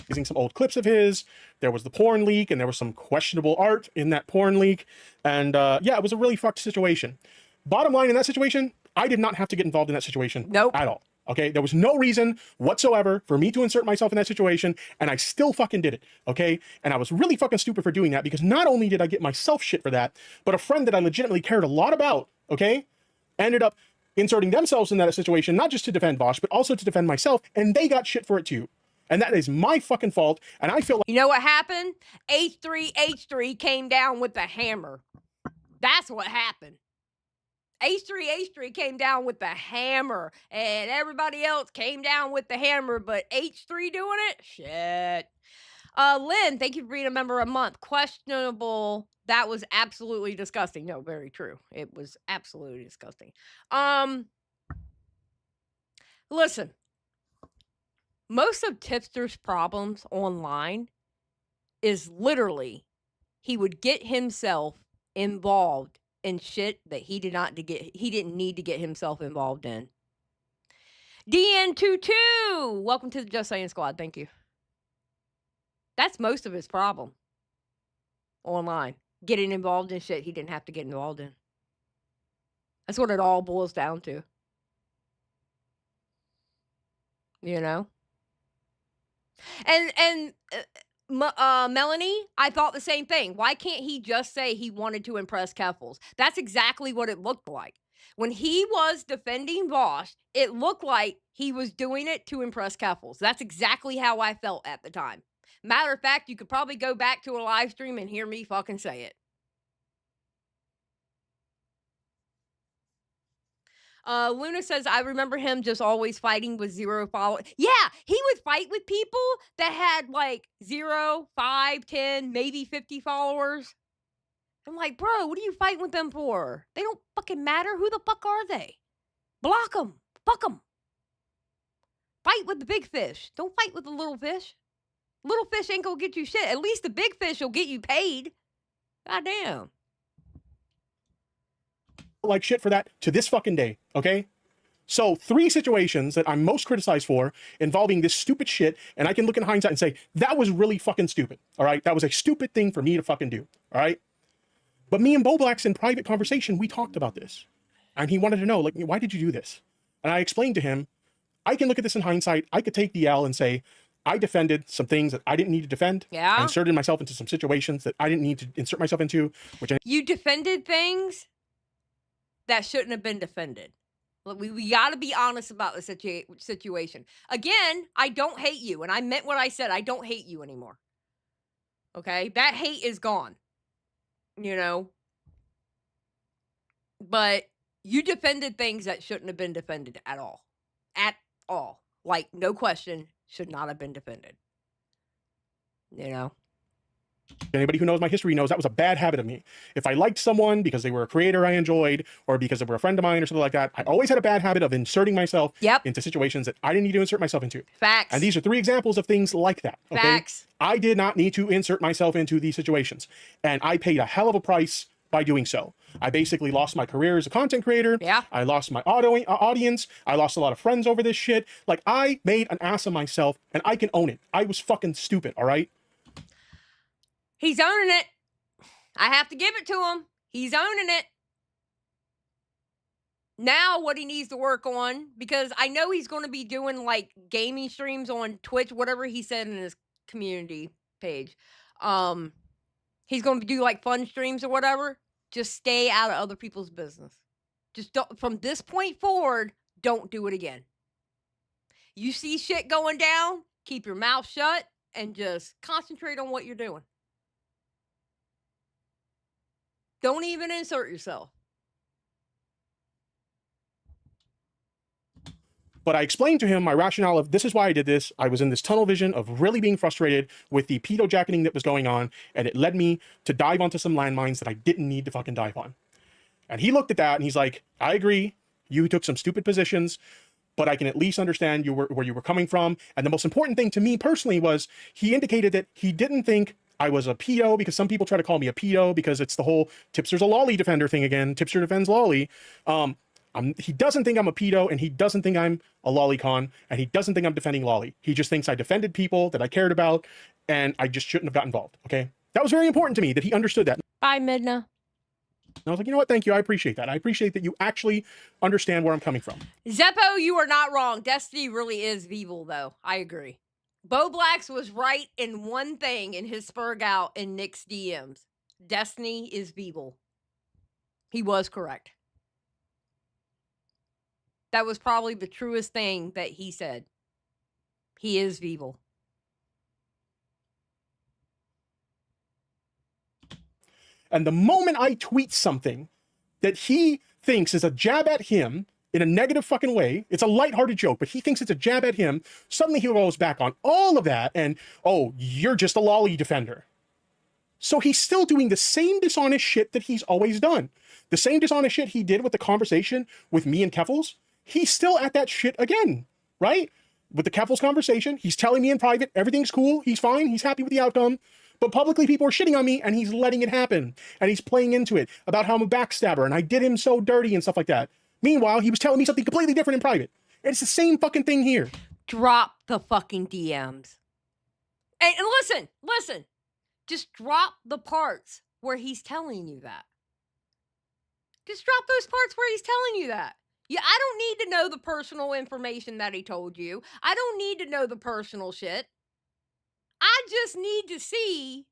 Using some old clips of his. There was the porn leak, and there was some questionable art in that porn leak. And yeah, it was a really fucked situation. Bottom line, in that situation, I did not have to get involved in that situation at all. Okay, there was no reason whatsoever for me to insert myself in that situation, and I still fucking did it, okay? And I was really fucking stupid for doing that, because not only did I get myself shit for that, but a friend that I legitimately cared a lot about, okay, ended up inserting themselves in that situation, not just to defend Vosh, but also to defend myself, and they got shit for it too. And that is my fucking fault, and I feel like— You know what happened? H3H3 came down with the hammer. That's what happened. H3H3 came down with the hammer, and everybody else came down with the hammer, but H3 doing it? Shit. Lynn, thank you for being a member a month. Questionable. That was absolutely disgusting. No, very true. It was absolutely disgusting. Listen. Most of Tipster's problems online is literally he would get himself involved in shit that he didn't need to get himself involved in. DN22, welcome to the Just Saying Squad. Thank you. That's most of his problem online. Getting involved in shit he didn't have to get involved in. That's what it all boils down to. You know? And Melanie, I thought the same thing. Why can't he just say he wanted to impress Keffels? That's exactly what it looked like. When he was defending Vosh, it looked like he was doing it to impress Keffels. That's exactly how I felt at the time. Matter of fact, you could probably go back to a live stream and hear me fucking say it. Luna says, I remember him just always fighting with 0 followers. Yeah, he would fight with people that had like 0, 5, 10, maybe 50 followers. I'm like, bro, what are you fighting with them for? They don't fucking matter. Who the fuck are they? Block them. Fuck them. Fight with the big fish. Don't fight with the little fish. Little fish ain't gonna get you shit. At least the big fish will get you paid. Goddamn. Like shit for that to this fucking day, okay? So 3 situations that I'm most criticized for involving this stupid shit, and I can look in hindsight and say, that was really fucking stupid, all right? That was a stupid thing for me to fucking do, all right? But me and Bowblax in private conversation, we talked about this. And he wanted to know, like, why did you do this? And I explained to him, I can look at this in hindsight, I could take the L and say, I defended some things that I didn't need to defend. Yeah. I inserted myself into some situations that I didn't need to insert myself into, You defended things that shouldn't have been defended. We got to be honest about the situation. Again, I don't hate you, and I meant what I said. I don't hate you anymore. Okay? That hate is gone. You know? But you defended things that shouldn't have been defended at all. At all. Like, no question, should not have been defended. You know? Anybody who knows my history knows that was a bad habit of me. If I liked someone because they were a creator I enjoyed, or because they were a friend of mine or something like that, I always had a bad habit of inserting myself into situations that I didn't need to insert myself into. Facts. And these are 3 examples of things like that. Okay? Facts. I did not need to insert myself into these situations. And I paid a hell of a price by doing so. I basically lost my career as a content creator. Yeah. I lost my audience. I lost a lot of friends over this shit. Like, I made an ass of myself, and I can own it. I was fucking stupid, all right? He's owning it. I have to give it to him. He's owning it. Now what he needs to work on, because I know he's going to be doing like gaming streams on Twitch, whatever he said in his community page. He's going to do like fun streams or whatever. Just stay out of other people's business. Just don't, from this point forward, don't do it again. You see shit going down, keep your mouth shut and just concentrate on what you're doing. Don't even insert yourself. But I explained to him my rationale of this is why I did this. I was in this tunnel vision of really being frustrated with the pedo jacketing that was going on, and it led me to dive onto some landmines that I didn't need to fucking dive on. And he looked at that and he's like, I agree. You took some stupid positions, but I can at least understand where you were coming from. And the most important thing to me personally was he indicated that he didn't think I was a pedo, because some people try to call me a pedo because it's the whole Tipster's a lolly defender thing again. Tipster defends lolly. He doesn't think I'm a pedo, and he doesn't think I'm a lolicon, and he doesn't think I'm defending lolly. He just thinks I defended people that I cared about, and I just shouldn't have got involved, okay? That was very important to me, that he understood that. Bye, Midna. And I was like, you know what? Thank you. I appreciate that. I appreciate that you actually understand where I'm coming from. Zeppo, you are not wrong. Destiny really is evil, though. I agree. Bowblax was right in one thing in his spurg out in Nick's DMs. Destiny is evil. He was correct. That was probably the truest thing that he said. He is evil. And the moment I tweet something that he thinks is a jab at him in a negative fucking way, it's a lighthearted joke, but he thinks it's a jab at him, suddenly he goes back on all of that and, oh, you're just a lolly defender. So he's still doing the same dishonest shit that he's always done. The same dishonest shit he did with the conversation with me and Keffels. He's still at that shit again, right? With the Keffels conversation, he's telling me in private, everything's cool, he's fine, he's happy with the outcome. But publicly, people are shitting on me, and he's letting it happen. And he's playing into it about how I'm a backstabber, and I did him so dirty and stuff like that. Meanwhile, he was telling me something completely different in private. And it's the same fucking thing here. Drop the fucking DMs. And listen. Just drop the parts where he's telling you that. Just drop those parts where he's telling you that. Yeah, I don't need to know the personal information that he told you. I don't need to know the personal shit. I just need to see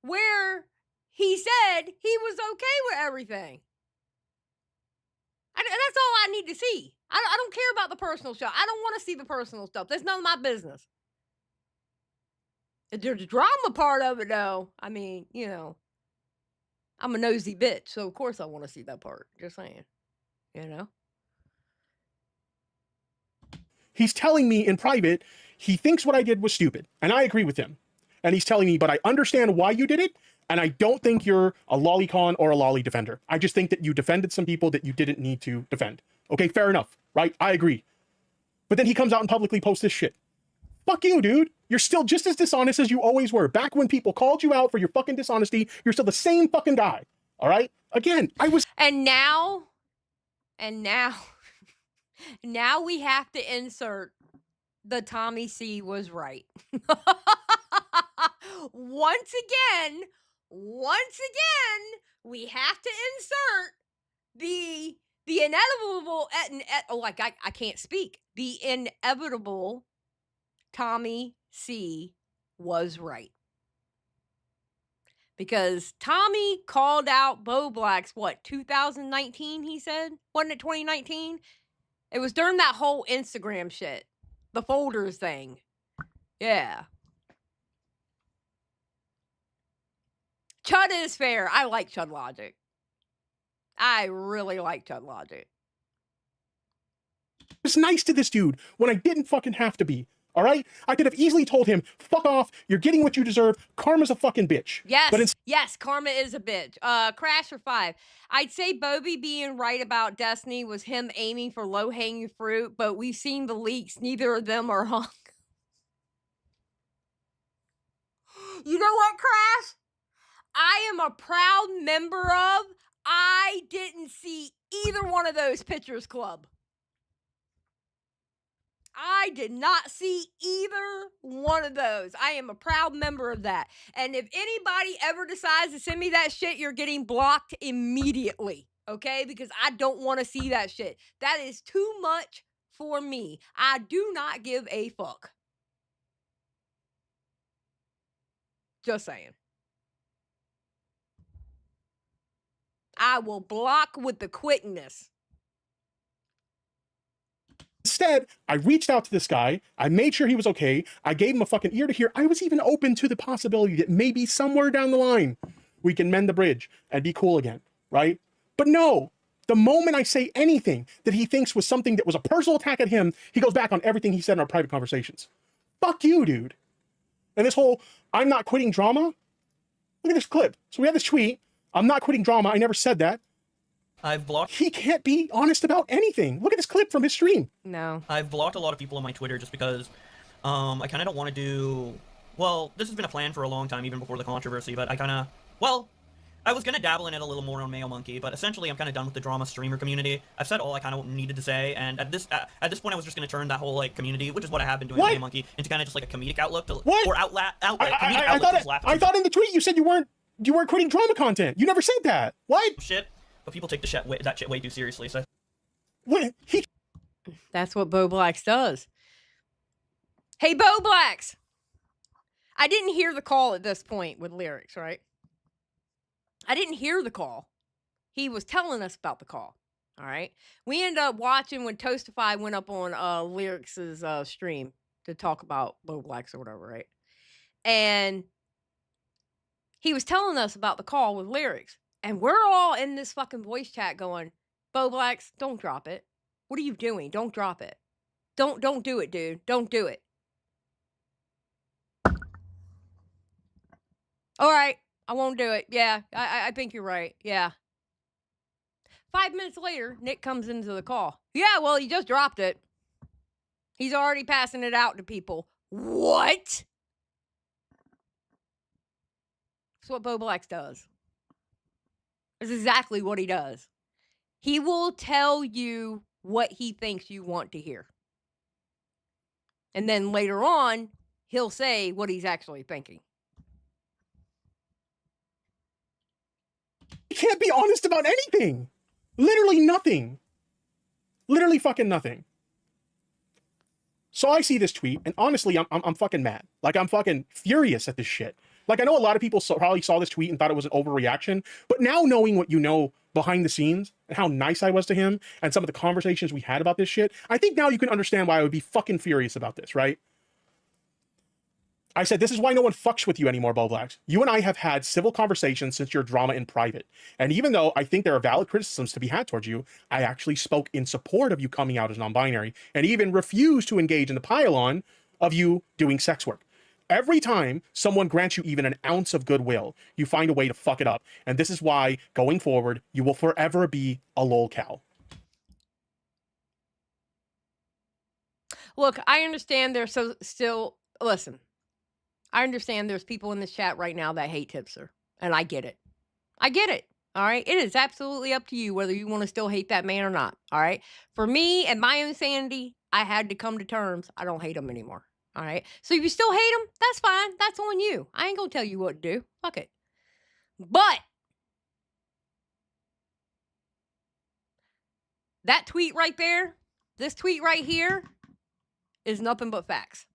where he said he was okay with everything. That's all I need to see. I don't care about the personal stuff. I don't want to see the personal stuff. That's none of my business. There's the drama part of it, though. I mean, you know, I'm a nosy bitch, so of course I want to see that part. Just saying. You know? He's telling me in private he thinks what I did was stupid, and I agree with him. And he's telling me, but I understand why you did it, and I don't think you're a lolicon or a lolly defender. I just think that you defended some people that you didn't need to defend. Okay, fair enough, right? I agree. But then he comes out and publicly posts this shit. Fuck you, dude. You're still just as dishonest as you always were. Back when people called you out for your fucking dishonesty, you're still the same fucking guy. All right? Again, I was... And now, now we have to insert the Tommy C was right. Once again, we have to insert the inevitable, I can't speak. The inevitable Tommy C was right. Because Tommy called out Bowblax, 2019, he said? Wasn't it 2019? It was during that whole Instagram shit. The folders thing. Yeah. Chud is fair. I like Chud logic. I really like Chud logic. was nice to this dude when I didn't fucking have to be. All right? I could have easily told him, fuck off, you're getting what you deserve, karma's a fucking bitch. Yes, but yes, karma is a bitch. Crash for 5. I'd say Bobby being right about Destiny was him aiming for low-hanging fruit, but we've seen the leaks. Neither of them are hung. You know what, Crash? I am a proud member of, I didn't see either one of those pictures, club. I did not see either one of those. I am a proud member of that. And if anybody ever decides to send me that shit, you're getting blocked immediately. Okay? Because I don't want to see that shit. That is too much for me. I do not give a fuck. Just saying. I will block with the quickness. Instead, I reached out to this guy. I made sure he was okay. I gave him a fucking ear to hear. I was even open to the possibility that maybe somewhere down the line, We can mend the bridge and be cool again, right? But no, the moment I say anything that he thinks was something that was a personal attack at him, he goes back on everything he said in our private conversations. Fuck you, dude. And this whole, I'm not quitting drama. Look at this clip. So we have this tweet. I'm not quitting drama. I never said that. I've blocked. He can't be honest about anything. Look at this clip from his stream. No. I've blocked a lot of people on my Twitter just because I kind of don't want to do. Well, this has been a plan for a long time, even before the controversy. But I was gonna dabble in it a little more on Mayo Monkey, but essentially I'm kind of done with the drama streamer community. I've said all I kind of needed to say, and at this point I was just gonna turn that whole like community, which is what I have been doing on Mayo Monkey, into kind of just like a comedic outlook or outlet. I thought in the tweet you said you weren't quitting drama content. You never said that. What? Shit. But people take that shit way too seriously. So What? That's what Bowblax does. Hey, Bowblax! I didn't hear the call at this point with lyrics, right? I didn't hear the call. He was telling us about the call. All right. We ended up watching when Toastify went up on Lyrics' stream to talk about Bowblax or whatever, right? And he was telling us about the call with Lyrics. And we're all in this fucking voice chat going, Bowblax, don't drop it. What are you doing? Don't drop it. Don't do it, dude. Don't do it. All right. I won't do it. Yeah, I think you're right. Yeah. 5 minutes later, Nick comes into the call. Yeah, well, he just dropped it. He's already passing it out to people. What? That's what Bowblax does. That's exactly what he does. He will tell you what he thinks you want to hear. And then later on, he'll say what he's actually thinking. He can't be honest about anything. Literally nothing. Literally fucking nothing. So I see this tweet, and honestly, I'm fucking mad. Like, I'm fucking furious at this shit. Like, I know a lot of people probably saw this tweet and thought it was an overreaction, but now knowing what you know behind the scenes and how nice I was to him and some of the conversations we had about this shit, I think now you can understand why I would be fucking furious about this, right? I said, this is why no one fucks with you anymore, Bowblax. You and I have had civil conversations since your drama in private. And even though I think there are valid criticisms to be had towards you, I actually spoke in support of you coming out as non-binary and even refused to engage in the pile-on of you doing sex work. Every time someone grants you even an ounce of goodwill, you find a way to fuck it up. And this is why, going forward, you will forever be a lol cow. Look, I understand there's still... Listen. I understand there's people in this chat right now that hate Tipster. And I get it. I get it. All right. It is absolutely up to you whether you want to still hate that man or not. All right. For me and my own sanity, I had to come to terms. I don't hate him anymore. All right. So if you still hate him, that's fine. That's on you. I ain't going to tell you what to do. Fuck it. But that tweet right there, this tweet right here is nothing but facts.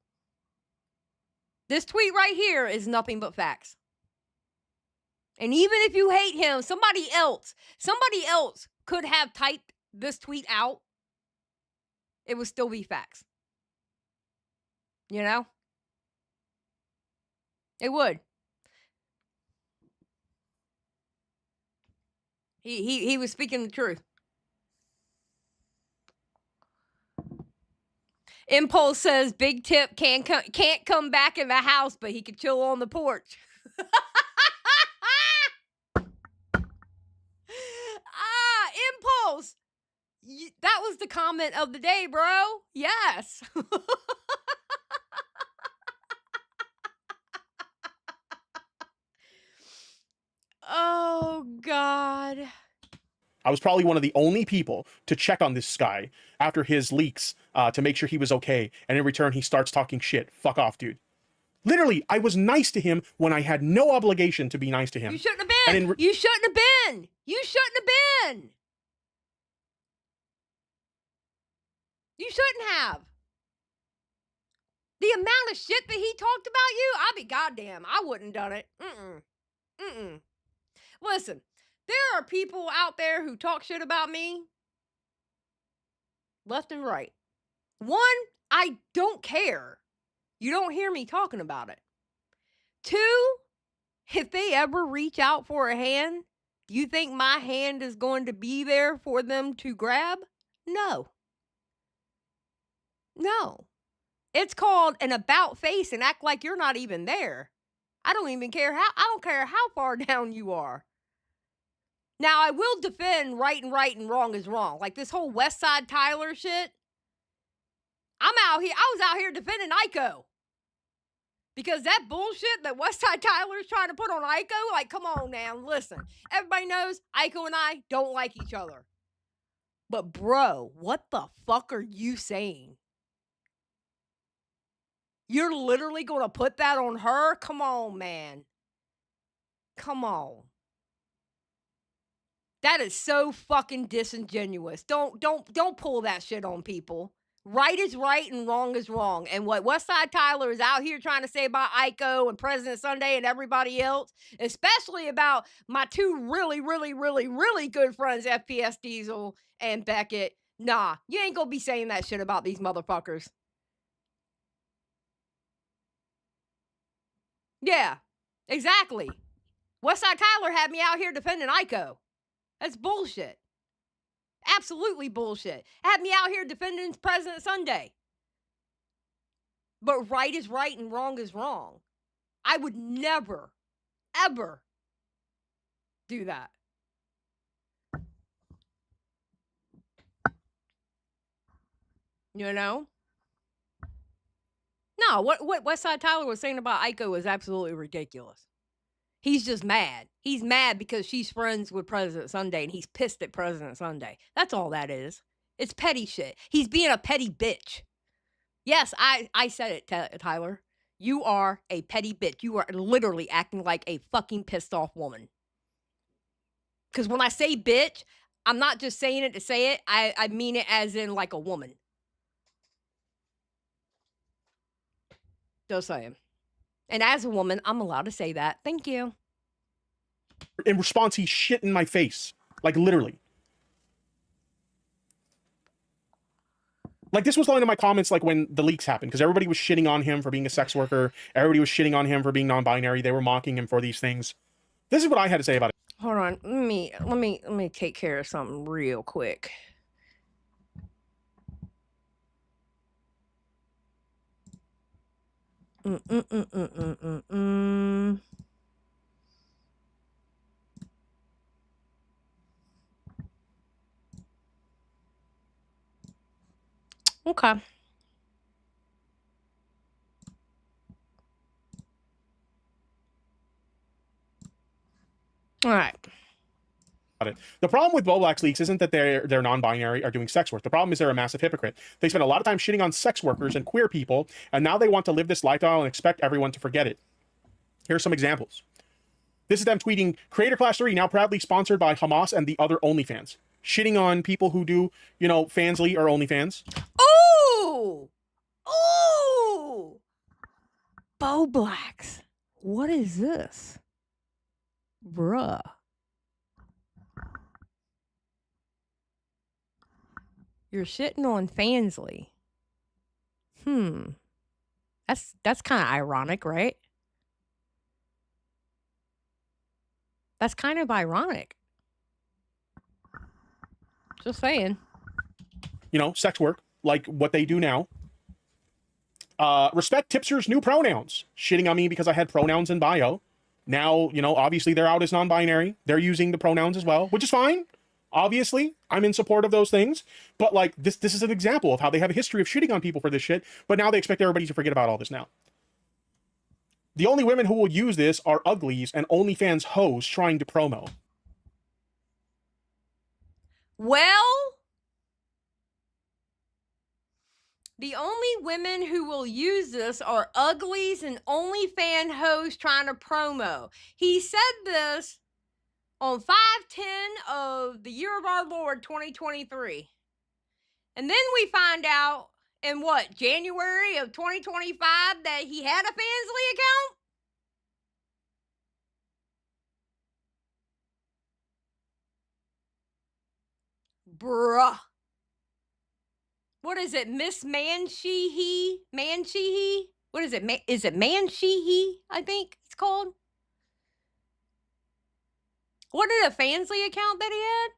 This tweet right here is nothing but facts. And even if you hate him, somebody else could have typed this tweet out. It would still be facts. You know? It would. He was speaking the truth. Impulse says Big Tip can't come back in the house, but he can chill on the porch. Impulse. That was the comment of the day, bro. Yes. Oh, God. I was probably one of the only people to check on this guy after his leaks to make sure he was okay. And in return, he starts talking shit. Fuck off, dude. Literally, I was nice to him when I had no obligation to be nice to him. You shouldn't have been. You shouldn't have been. You shouldn't have been. You shouldn't have. The amount of shit that he talked about you, I'd be goddamn. I wouldn't have done it. Listen. There are people out there who talk shit about me left and right. One, I don't care. You don't hear me talking about it. Two, If they ever reach out for a hand, do you think my hand is going to be there for them to grab? No. No. It's called an about face and act like you're not even there. I don't care how far down you are. Now, I will defend right and wrong is wrong. Like this whole West Side Tyler shit. I was out here defending Iko. Because that bullshit that West Side Tyler's trying to put on Iko, like, come on now, listen. Everybody knows Iko and I don't like each other. But bro, what the fuck are you saying? You're literally going to put that on her? Come on, man. Come on. That is so fucking disingenuous. Don't pull that shit on people. Right is right and wrong is wrong. And what Westside Tyler is out here trying to say about Iko and President Sunday and everybody else, especially about my two really, really, really, really good friends, FPS Diesel and Beckett, nah, you ain't gonna be saying that shit about these motherfuckers. Yeah, exactly. Westside Tyler had me out here defending Iko. That's bullshit. Absolutely bullshit. Had me out here defending President Sunday. But right is right and wrong is wrong. I would never, ever do that. You know? No, what Westside Tyler was saying about Iko is absolutely ridiculous. He's just mad. He's mad because she's friends with President Sunday and he's pissed at President Sunday. That's all that is. It's petty shit. He's being a petty bitch. Yes, I said it, Tyler. You are a petty bitch. You are literally acting like a fucking pissed off woman. Because when I say bitch, I'm not just saying it to say it. I mean it as in like a woman. Just saying. And as a woman, I'm allowed to say that. Thank you. In response, he shit in my face. Like, literally. Like, this was one of my comments, like, when the leaks happened, because everybody was shitting on him for being a sex worker. Everybody was shitting on him for being non-binary. They were mocking him for these things. This is what I had to say about it. Hold on. Let me take care of something real quick. Okay. All right. The problem with Bowblax leaks isn't that they're non-binary or doing sex work. The problem is they're a massive hypocrite. They spend a lot of time shitting on sex workers and queer people, and now they want to live this lifestyle and expect everyone to forget it. Here are some examples. This is them tweeting, Creator Class 3 now proudly sponsored by Hamas and the other OnlyFans. Shitting on people who do, you know, Fansly or OnlyFans. Ooh! Ooh! Bowblax. What is this? Bruh. You're shitting on Fansly. That's kind of ironic, right? That's kind of ironic. Just saying. You know, sex work, like what they do now. Respect Tipster's new pronouns. Shitting on me because I had pronouns in bio. Now, you know, obviously they're out as non-binary. They're using the pronouns as well, which is fine. Obviously, I'm in support of those things. But, like, this is an example of how they have a history of shitting on people for this shit, but now they expect everybody to forget about all this now. The only women who will use this are uglies and OnlyFans hoes trying to promo. Well, the only women who will use this are uglies and OnlyFan hoes trying to promo. He said this on 5/10 of the year of our Lord 2023. And then we find out in what, January of 2025 that he had a Fansly account? Bruh. What is it? Miss Mansheehy? What is it? Is it Mansheehy? I think it's called. What did a Fansly account that he had?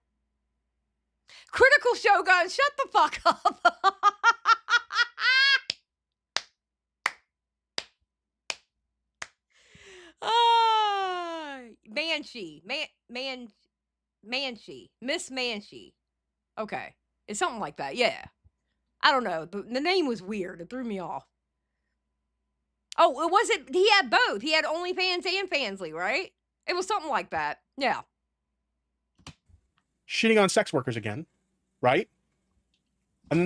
Critical Shogun, shut the fuck up. Manshi. Manshi. Miss Manshi. Okay. It's something like that. Yeah. I don't know. The name was weird. It threw me off. Oh, it wasn't. He had both. He had OnlyFans and Fansly, right? It was something like that. Yeah. Shitting on sex workers again, right? Kiku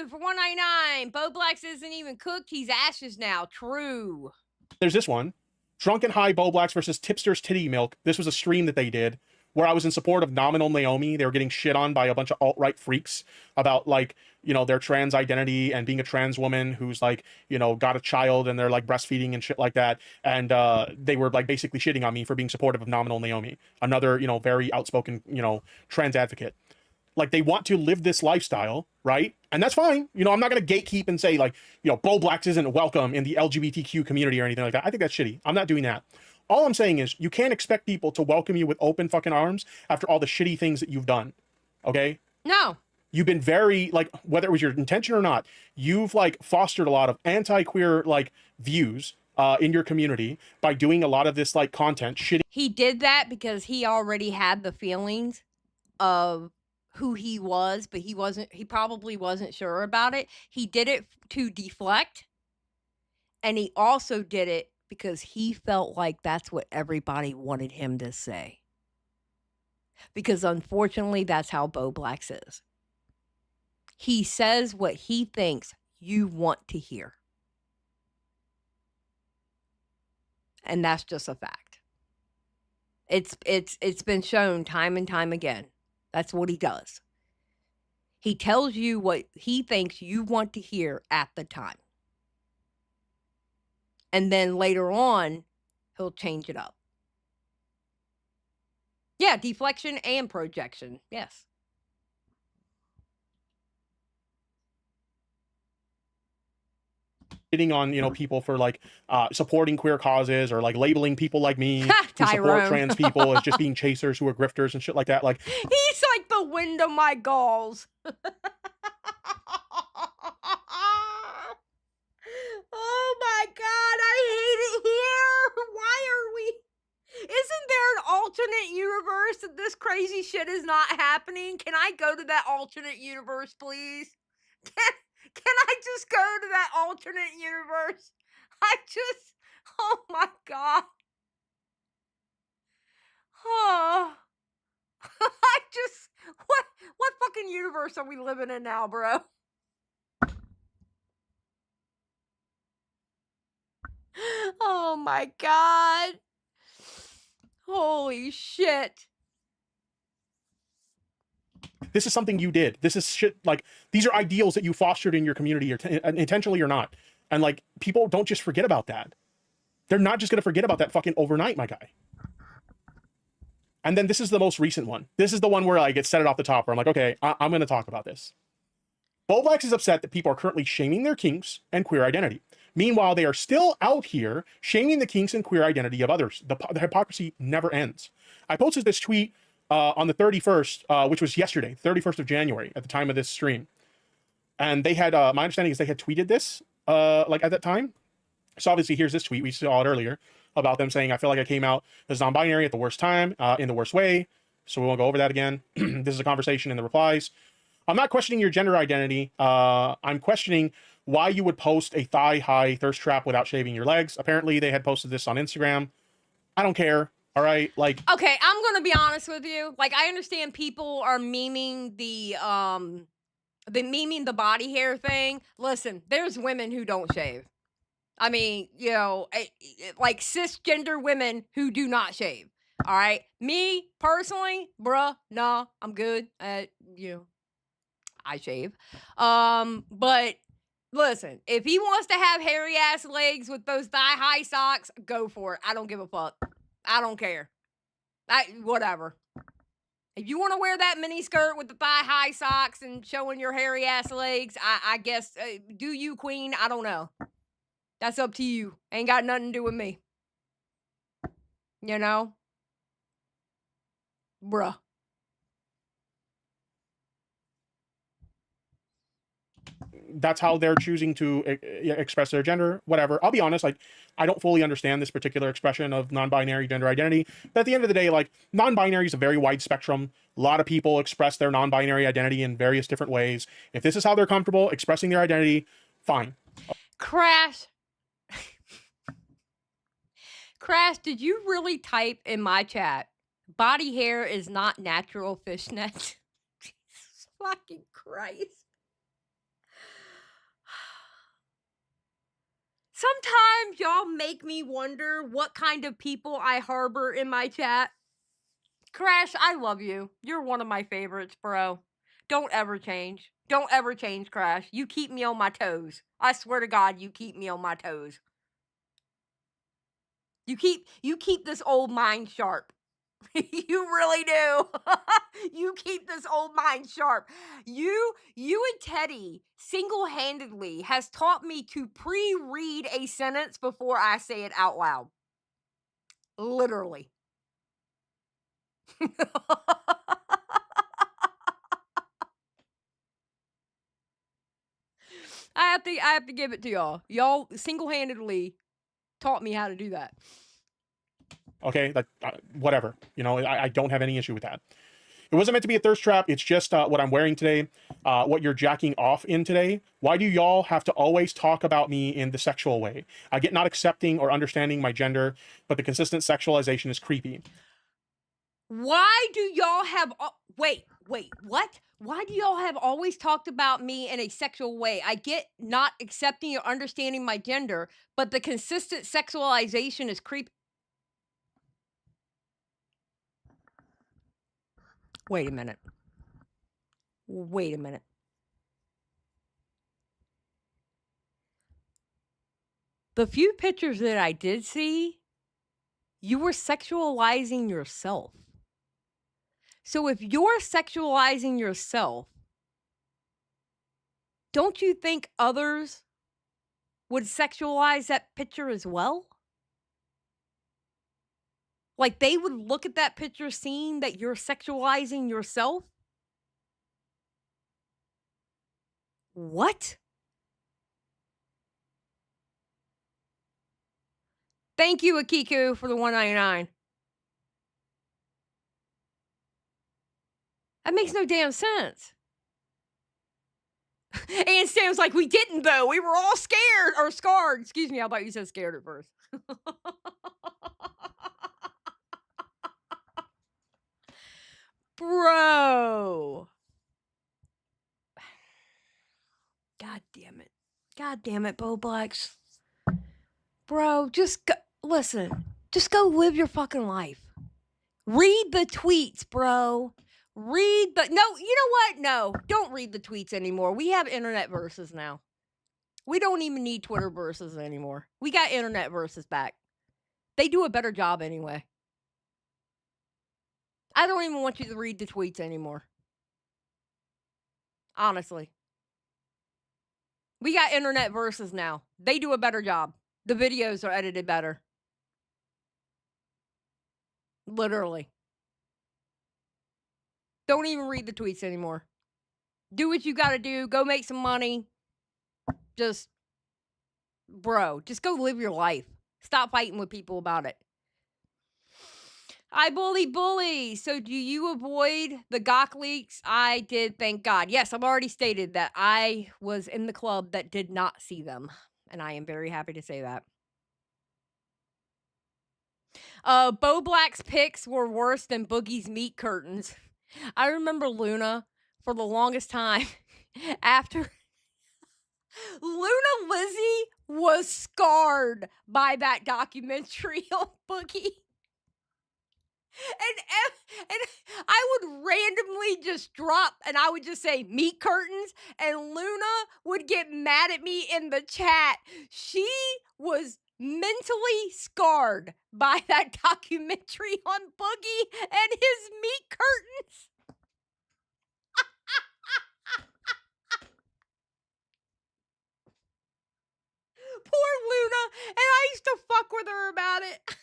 for $1.99. Bowblax isn't even cooked. He's ashes now. True. There's this one. Drunken High Bowblax versus Tipster's Titty Milk. This was a stream that they did where I was in support of Nominal Naomi. They were getting shit on by a bunch of alt-right freaks about, like, you know, their trans identity and being a trans woman who's, like, you know, got a child and they're like breastfeeding and shit like that. And they were like basically shitting on me for being supportive of Nominal Naomi, another, you know, very outspoken, you know, trans advocate. Like, they want to live this lifestyle, right? And that's fine. You know, I'm not going to gatekeep and say, like, you know, Bowblax isn't welcome in the LGBTQ community or anything like that. I think that's shitty. I'm not doing that. All I'm saying is you can't expect people to welcome you with open fucking arms after all the shitty things that you've done. Okay? No. You've been very, like, whether it was your intention or not, you've, like, fostered a lot of anti-queer, like, views in your community by doing a lot of this, like, content, shitty. He did that because he already had the feelings of who he was, but he probably wasn't sure about it. He did it to deflect, and he also did it because he felt like that's what everybody wanted him to say. Because unfortunately, that's how Bowblax is. He says what he thinks you want to hear. And that's just a fact. It's been shown time and time again. That's what he does. He tells you what he thinks you want to hear at the time. And then later on, he'll change it up. Yeah, deflection and projection. Yes. Shitting on, you know, people for, like, supporting queer causes or, like, labeling people like me who support Tyrone. trans people as just being chasers who are grifters and shit like that. Like, He's like the wind of my galls. Oh my God, I hate it here. Why are we? Isn't there an alternate universe that this crazy shit is not happening? Can I go to that alternate universe, please? Can I just go to that alternate universe? Oh my God. Oh. What fucking universe are we living in now, bro? Oh my God. Holy shit. this is something you did. This is shit. Like, these are ideals that you fostered in your community, or intentionally or not. And, like, people don't just forget about that. They're not just going to forget about that fucking overnight, my guy. And then this is the most recent one. This is the one where I get set it off the top, where I'm like, okay, I'm going to talk about this. Bowblax is upset that people are currently shaming their kinks and queer identity. Meanwhile, they are still out here shaming the kinks and queer identity of others. The hypocrisy never ends. I posted this tweet on the 31st, which was yesterday, 31st of January, at the time of this stream. And they had, my understanding is they had tweeted this, like, at that time. So obviously, here's this tweet. We saw it earlier about them saying, I feel like I came out as non-binary at the worst time, in the worst way. So we won't go over that again. This is a conversation in the replies. I'm not questioning your gender identity. I'm questioning why you would post a thigh-high thirst trap without shaving your legs. Apparently, they had posted this on Instagram. I don't care. All right, like, okay, I'm gonna be honest with you. Like, I understand people are memeing the body hair thing. Listen, there's women who don't shave. I mean, you know, like cisgender women who do not shave. All right, me personally, bruh, nah, I'm good. You know, I shave. But listen, if he wants to have hairy ass legs with those thigh high socks, go for it. I don't give a fuck. I don't care. Whatever. If you want to wear that mini skirt with the thigh high socks and showing your hairy ass legs, I guess, do you, queen? I don't know. That's up to you. Ain't got nothing to do with me. You know? Bruh. That's how they're choosing to express their gender, whatever. I'll be honest, like, I don't fully understand this particular expression of non-binary gender identity, but at the end of the day, like, non-binary is a very wide spectrum. A lot of people express their non-binary identity in various different ways. If this is how they're comfortable expressing their identity, fine. Crash. Crash, did you really type in my chat, body hair is not natural fishnet? Jesus fucking Christ. Sometimes y'all make me wonder what kind of people I harbor in my chat. Crash, I love you. You're one of my favorites, bro. Don't ever change. Don't ever change, Crash. You keep me on my toes. I swear to God, you keep me on my toes. You keep this old mind sharp. You really do. You keep this old mind sharp. You and Teddy single-handedly has taught me to pre-read a sentence before I say it out loud. Literally. I have to give it to y'all. Y'all single-handedly taught me how to do that. Okay, like, whatever. You know, I don't have any issue with that. It wasn't meant to be a thirst trap. It's just what I'm wearing today, what you're jacking off in today. Why do y'all have to always talk about me in the sexual way? I get not accepting or understanding my gender, but the consistent sexualization is creepy. Why do y'all have... Wait, what? Why do y'all have always talked about me in a sexual way? I get not accepting or understanding my gender, but the consistent sexualization is creepy. Wait a minute. The few pictures that I did see, you were sexualizing yourself. So if you're sexualizing yourself, don't you think others would sexualize that picture as well? Like they would look at that picture seeing that you're sexualizing yourself? What? Thank you, Akiku, for the $1.99. That makes no damn sense. And Sam's like, we didn't though. We were all scared or scarred. Excuse me, I thought you said scared at first. Bro. God damn it, Bowblax. Bro, just go, listen. Just go live your fucking life. Read the tweets, bro. No, you know what? No, don't read the tweets anymore. We have internet verses now. We don't even need Twitter verses anymore. We got internet verses back. They do a better job anyway. I don't even want you to read the tweets anymore. Honestly. We got internet verses now. They do a better job. The videos are edited better. Literally. Don't even read the tweets anymore. Do what you gotta do. Go make some money. Just, bro, just go live your life. Stop fighting with people about it. I bully. So do you avoid the Gawk leaks? I did, thank God. Yes, I've already stated that I was in the club that did not see them. And I am very happy to say that. Bowblax pics were worse than Boogie's meat curtains. I remember Luna for the longest time after Luna Lizzie was scarred by that documentary on Boogie. And I would randomly just drop and I would just say meat curtains and Luna would get mad at me in the chat. She was mentally scarred by that documentary on Boogie and his meat curtains. Poor Luna, and I used to fuck with her about it.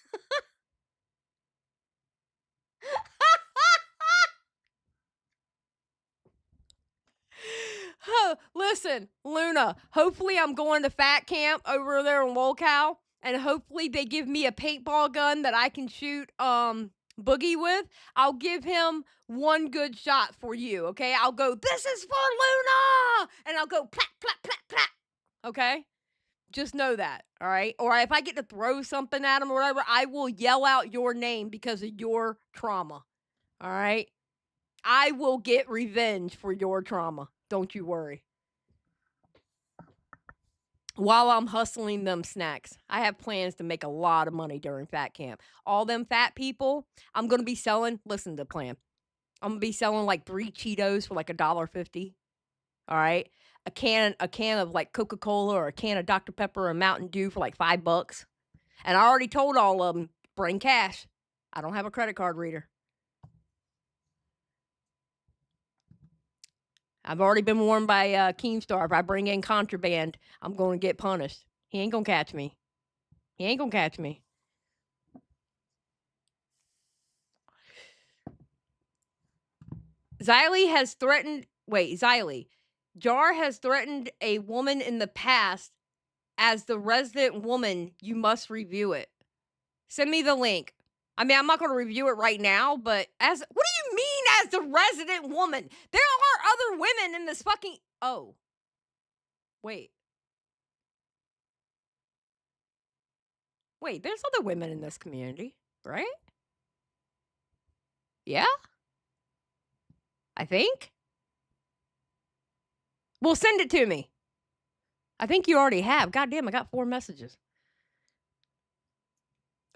listen, Luna, hopefully I'm going to fat camp over there in Lolcow, and hopefully they give me a paintball gun that I can shoot Boogie with. I'll give him one good shot for you, okay? I'll go, this is for Luna! And I'll go, plat, plat, plat, plat. Okay? Just know that, all right? Or if I get to throw something at him or whatever, I will yell out your name because of your trauma, all right? I will get revenge for your trauma. Don't you worry. While I'm hustling them snacks, I have plans to make a lot of money during fat camp. All them fat people, I'm going to be selling, listen to the plan. I'm going to be selling like 3 Cheetos for like $1.50. All right? A can of like Coca-Cola or a can of Dr. Pepper or Mountain Dew for like $5. And I already told all of them, bring cash. I don't have a credit card reader. I've already been warned by Keemstar. If I bring in contraband, I'm going to get punished. He ain't going to catch me. He ain't going to catch me. Xylie has threatened... Wait, Xylie. Jar has threatened a woman in the past. As the resident woman, you must review it. Send me the link. I mean, I'm not going to review it right now, but as... What do you mean as the resident woman? There are other women in this fucking... Oh. Wait. Wait, there's other women in this community, right? Yeah? I think? Well, send it to me. I think you already have. God damn, I got 4 messages.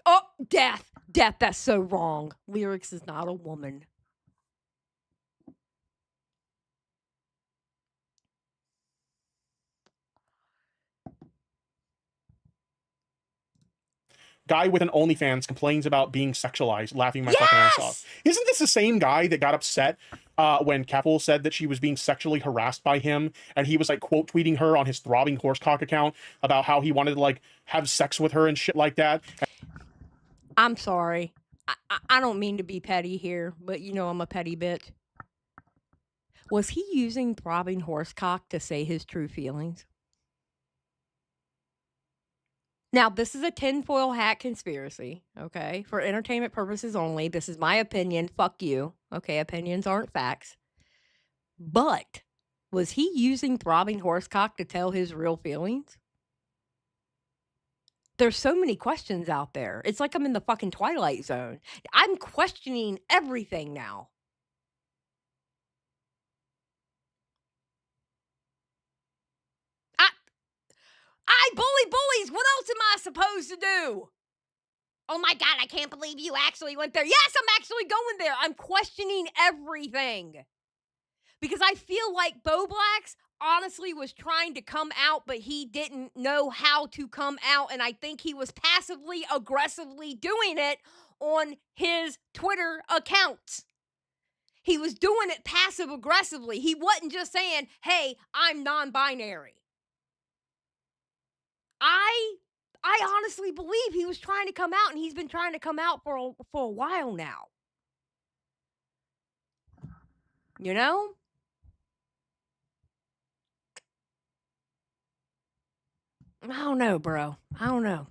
Oh, death. Death, that's so wrong. Lyrics is not a woman. Guy with an OnlyFans complains about being sexualized, laughing my fucking ass off. Isn't this the same guy that got upset when Keppel said that she was being sexually harassed by him, and he was like quote tweeting her on his throbbing horsecock account about how he wanted to like have sex with her and shit like that? I'm sorry. I don't mean to be petty here, but you know I'm a petty bitch. Was he using throbbing horsecock to say his true feelings? Now, this is a tinfoil hat conspiracy, okay? For entertainment purposes only. This is my opinion. Fuck you. Okay, opinions aren't facts. But was he using throbbing horsecock to tell his real feelings? There's so many questions out there. It's like I'm in the fucking Twilight Zone. I'm questioning everything now. I bully bullies. What else am I supposed to do? Oh my God, I can't believe you actually went there. Yes, I'm actually going there. I'm questioning everything. Because I feel like Bowblax honestly was trying to come out, but he didn't know how to come out. And I think he was passively aggressively doing it on his Twitter accounts. He was doing it passive aggressively. He wasn't just saying, hey, I'm non-binary. I honestly believe he was trying to come out, and he's been trying to come out for a while now. You know? I don't know, bro. I don't know.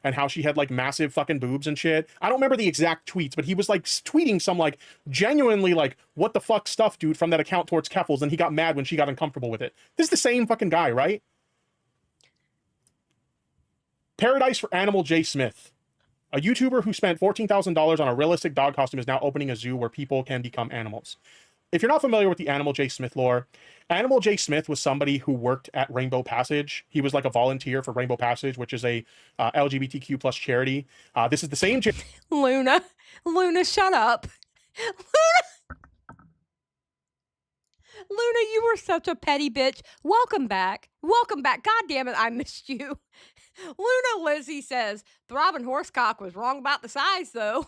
And how she had like massive fucking boobs and shit. I don't remember the exact tweets, but he was like tweeting some like genuinely like what the fuck stuff, dude, from that account towards Keffels, and he got mad when she got uncomfortable with it. This is the same fucking guy, right? Paradise for Animal J. Smith. A YouTuber who spent $14,000 on a realistic dog costume is now opening a zoo where people can become animals. If you're not familiar with the Animal J. Smith lore, Animal J. Smith was somebody who worked at Rainbow Passage. He was like a volunteer for Rainbow Passage, which is a LGBTQ plus charity. This is the same... Luna, shut up. Luna, you were such a petty bitch. Welcome back. Welcome back. God damn it, I missed you. Luna Lizzie says, throbbing horsecock was wrong about the size, though.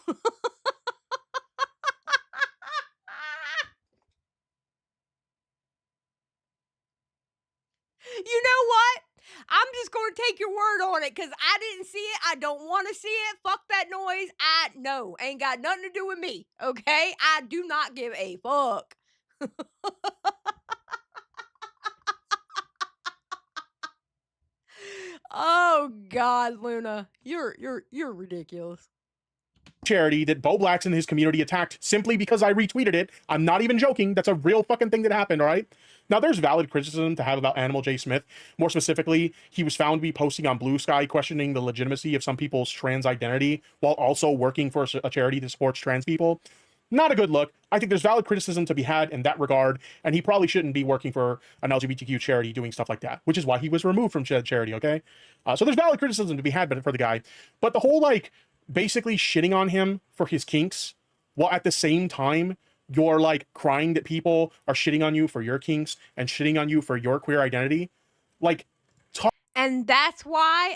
You know what? I'm just going to take your word on it because I didn't see it. I don't want to see it. Fuck that noise. No, ain't got nothing to do with me, okay? I do not give a fuck. God, Luna, you're ridiculous. charity that Bowblax and his community attacked simply because I retweeted it. I'm not even joking. That's a real fucking thing that happened, all right? Now, there's valid criticism to have about Animal J. Smith. More specifically, he was found to be posting on Blue Sky questioning the legitimacy of some people's trans identity while also working for a charity that supports trans people. Not a good look. I think there's valid criticism to be had in that regard, and he probably shouldn't be working for an LGBTQ charity doing stuff like that, which is why he was removed from charity, okay? So there's valid criticism to be had for the guy. But the whole, like, basically shitting on him for his kinks, while at the same time you're like crying that people are shitting on you for your kinks and shitting on you for your queer identity, like, And that's why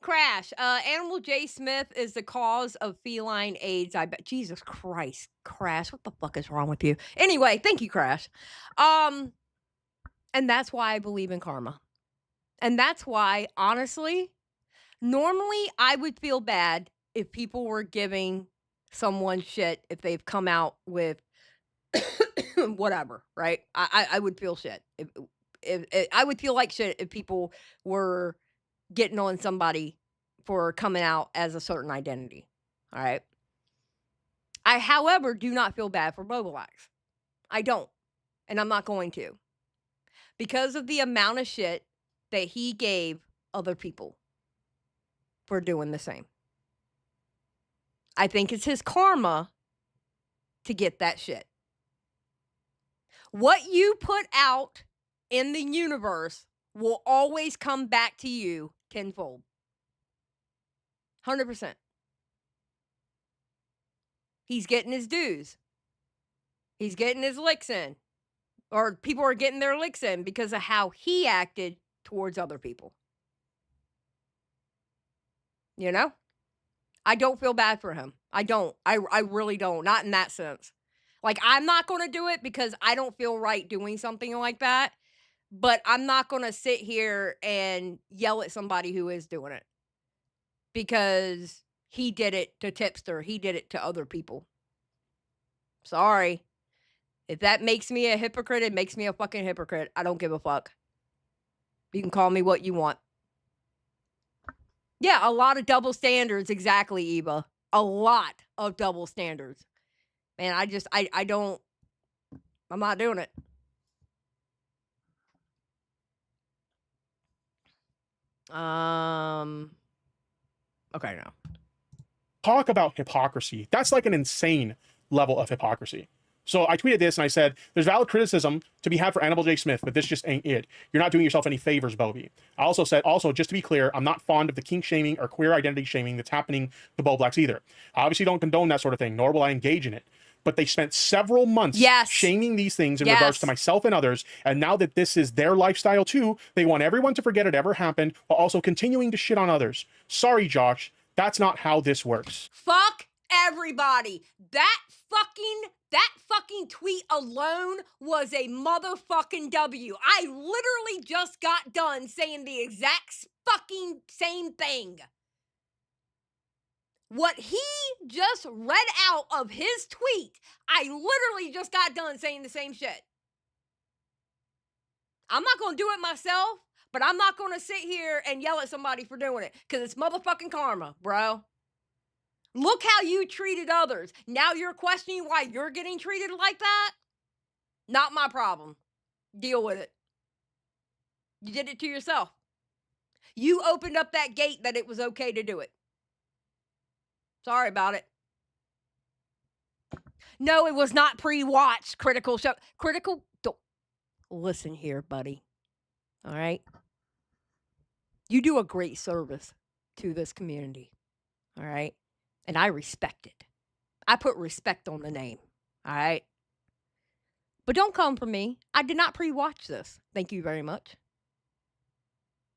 Crash, Animal J. Smith is the cause of feline AIDS. I bet. Jesus Christ, Crash, what the fuck is wrong with you? Anyway, thank you, Crash. And that's why I believe in karma. And that's why, honestly, normally I would feel bad if people were giving someone shit if they've come out with whatever, right? I would feel shit. If I would feel like shit if people were getting on somebody for coming out as a certain identity. All right. I, however, do not feel bad for Bowblax. I don't. And I'm not going to. Because of the amount of shit that he gave other people for doing the same. I think it's his karma to get that shit. What you put out in the universe will always come back to you tenfold. 100%. He's getting his dues. He's getting his licks in. Or people are getting their licks in because of how he acted towards other people. You know? I don't feel bad for him. I don't. I really don't. Not in that sense. Like, I'm not going to do it because I don't feel right doing something like that. But I'm not going to sit here and yell at somebody who is doing it. Because he did it to Tipster. He did it to other people. Sorry. If that makes me a hypocrite, it makes me a fucking hypocrite. I don't give a fuck. You can call me what you want. Yeah, a lot of double standards. Exactly, Eva. A lot of double standards. Man, I don't, I'm not doing it. Okay, no. talk about hypocrisy. That's like an insane level of hypocrisy. So I tweeted this and I said, there's valid criticism to be had for Animal J. Smith, but this just ain't it. You're not doing yourself any favors, Bobby. I also said, just to be clear, I'm not fond of the kink shaming or queer identity shaming that's happening to Bowblax either. I obviously don't condone that sort of thing, nor will I engage in it. But they spent several months shaming these things in regards to myself and others. And now that this is their lifestyle too, they want everyone to forget it ever happened while also continuing to shit on others. Sorry, Josh. That's not how this works. Fuck everybody. That fucking tweet alone was a motherfucking W. I literally just got done saying the exact fucking same thing. What he just read out of his tweet, I literally just got done saying the same shit. I'm not going to do it myself, but I'm not going to sit here and yell at somebody for doing it because it's motherfucking karma, bro. Look how you treated others. Now you're questioning why you're getting treated like that? Not my problem. Deal with it. You did it to yourself. You opened up that gate that it was okay to do it. Sorry about it. No, it was not pre-watched. Critical show. Don't listen here, buddy. All right? You do a great service to this community. All right? And I respect it. I put respect on the name. All right? But don't come for me. I did not pre-watch this. Thank you very much.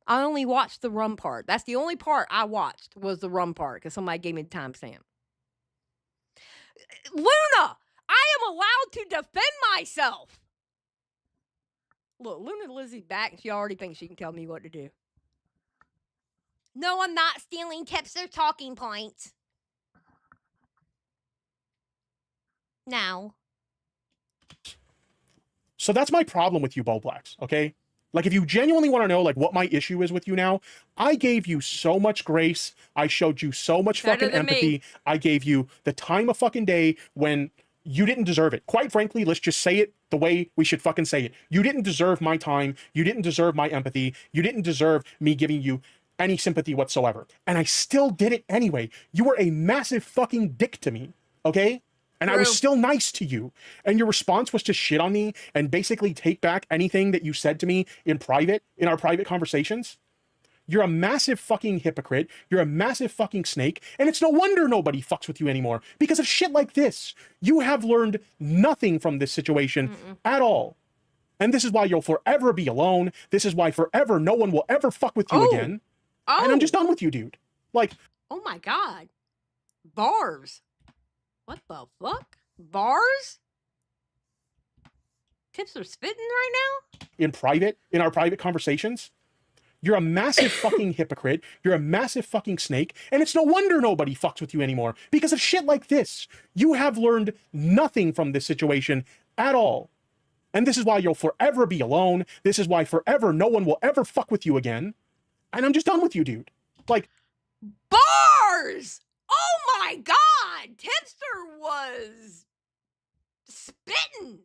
I only watched the rum part. That's the only part I watched was the rum part because somebody gave me the timestamp. Luna, I am allowed to defend myself. Look, Luna Lizzie's back and she already thinks she can tell me what to do. No, I'm not stealing Tipster's talking points. No. So that's my problem with you, Bowblax, okay? Like, if you genuinely want to know, like, what my issue is with you now, I gave you so much grace. I showed you so much Better fucking than me. empathy. I gave you the time of fucking day when you didn't deserve it. Quite frankly, let's just say it the way we should fucking say it. You didn't deserve my time. You didn't deserve my empathy. You didn't deserve me giving you any sympathy whatsoever. And I still did it anyway. You were a massive fucking dick to me, okay? And I was True. still nice to you. And your response was to shit on me and basically take back anything that you said to me in private, in our private conversations. You're a massive fucking hypocrite. You're a massive fucking snake. And it's no wonder nobody fucks with you anymore because of shit like this. You have learned nothing from this situation at all. And this is why you'll forever be alone. This is why forever no one will ever fuck with you again. Oh. And I'm just done with you, dude. Like, Oh my god. Bars. What the fuck? Bars? Tipster spitting right now? in private, in our private conversations. You're a massive fucking hypocrite. You're a massive fucking snake. And it's no wonder nobody fucks with you anymore because of shit like this. You have learned nothing from this situation at all. And this is why you'll forever be alone. This is why forever no one will ever fuck with you again. And I'm just done with you, dude. Like, Bars! Oh my god! Tipster was spitting.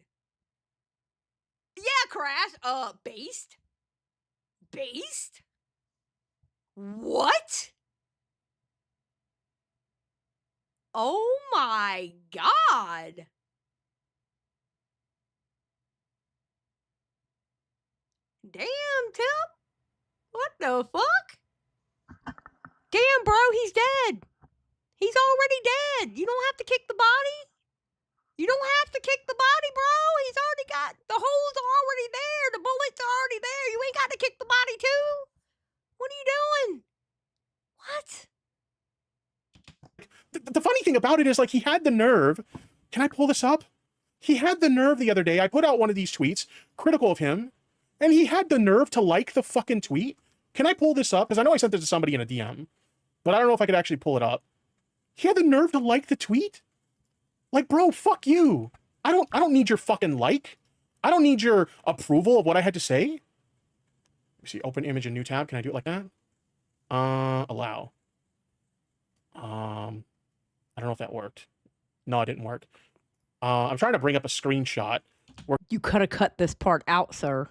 Yeah, Crash. Based? Based? What? Oh my god. Damn, Tip. What the fuck? Damn, bro, he's dead. He's already dead. You don't have to kick the body. You don't have to kick the body, bro. He's already got, the holes are already there. The bullets are already there. You ain't got to kick the body too. What are you doing? What? the funny thing about it is, like, he had the nerve. Can I pull this up? He had the nerve the other day. I put out one of these tweets critical of him, and he had the nerve to like the fucking tweet. Can I pull this up? Because I know I sent this to somebody in a DM, but I don't know if I could actually pull it up. He had the nerve to like the tweet? Like, bro, fuck you. I don't need your fucking like. I don't need your approval of what I had to say. Let me see, open image in new tab. Can I do it like that? Allow. I don't know if that worked. No, it didn't work. I'm trying to bring up a screenshot where You could have cut this part out, sir.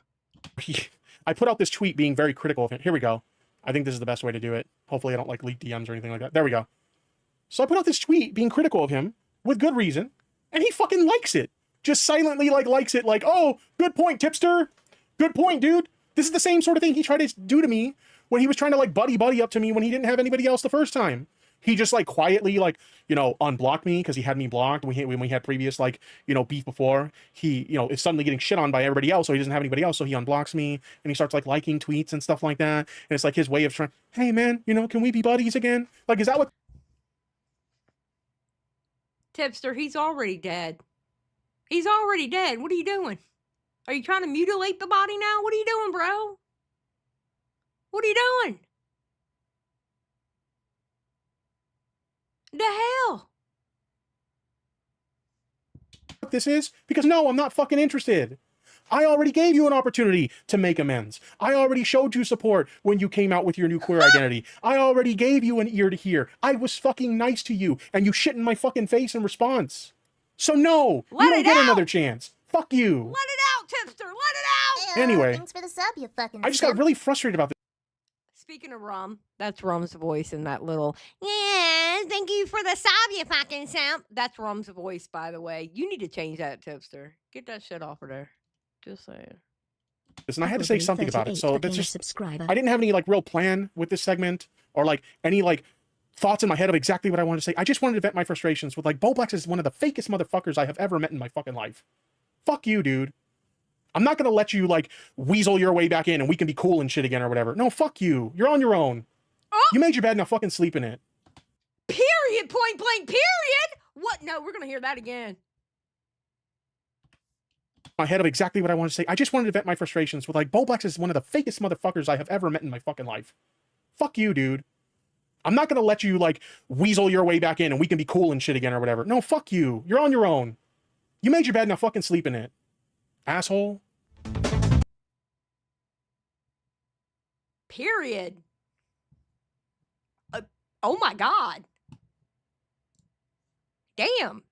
I put out this tweet being very critical of him. Here we go. I think this is the best way to do it. Hopefully I don't like leak DMs or anything like that. There we go. So I put out this tweet being critical of him with good reason, and he fucking likes it. Just silently likes it, like, oh, good point, Tipster. Good point, dude. This is the same sort of thing he tried to do to me when he was trying to like buddy up to me when he didn't have anybody else the first time. He just like quietly like, you know, unblocked me because he had me blocked when we had previous like, you know, beef before. He, you know, is suddenly getting shit on by everybody else, so he doesn't have anybody else, so he unblocks me and he starts like liking tweets and stuff like that. And it's like his way of trying, hey man, you know, can we be buddies again? Like, is that what Tipster, he's already dead. He's already dead. What are you doing? Are you trying to mutilate the body now? What are you doing, bro? What are you doing? The hell? this is? Because no, I'm not fucking interested. I already gave you an opportunity to make amends. I already showed you support when you came out with your new queer identity. I already gave you an ear to hear. I was fucking nice to you, and you shit in my fucking face in response. So no, Let you don't it get out. another chance. Fuck you. Let it out, Tipster. Let it out. Anyway, Thanks for the sub, you fucking I just got simp. really frustrated about this. Speaking of Rum, that's Rum's voice in that little, yeah, thank you for the sub, you fucking simp. That's Rum's voice, by the way. You need to change that, Tipster. Get that shit off of there. Just saying. And I had to say something about it. So that's just, subscriber. I didn't have any like real plan with this segment or like any like thoughts in my head of exactly what I wanted to say. I just wanted to vent my frustrations with like Bowblax is one of the fakest motherfuckers I have ever met in my fucking life. Fuck you, dude. I'm not gonna let you like weasel your way back in and we can be cool and shit again or whatever. No, fuck you. You're on your own. Oh. You made your bed, now fucking sleep in it. Period, point blank, period. What? No, we're going to hear that again. My head of exactly what I wanted to say. I just wanted to vent my frustrations with like Bowblax is one of the fakest motherfuckers I have ever met in my fucking life. Fuck you, dude. I'm not gonna let you like weasel your way back in and we can be cool and shit again or whatever. No, fuck you. You're on your own. You made your bed, now fucking sleep in it. Asshole. Period. Oh my God. Damn.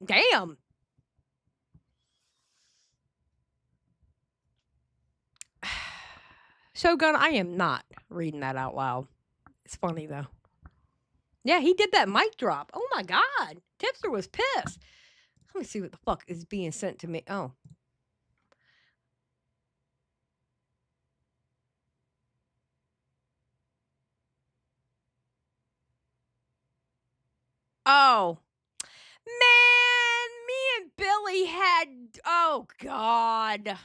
Damn. Shogun, I am not reading that out loud. It's funny though. Yeah, he did that mic drop. Oh my God. Tipster was pissed. Let me see what the fuck is being sent to me. Oh. Oh. Man, me and Billy had. Oh God.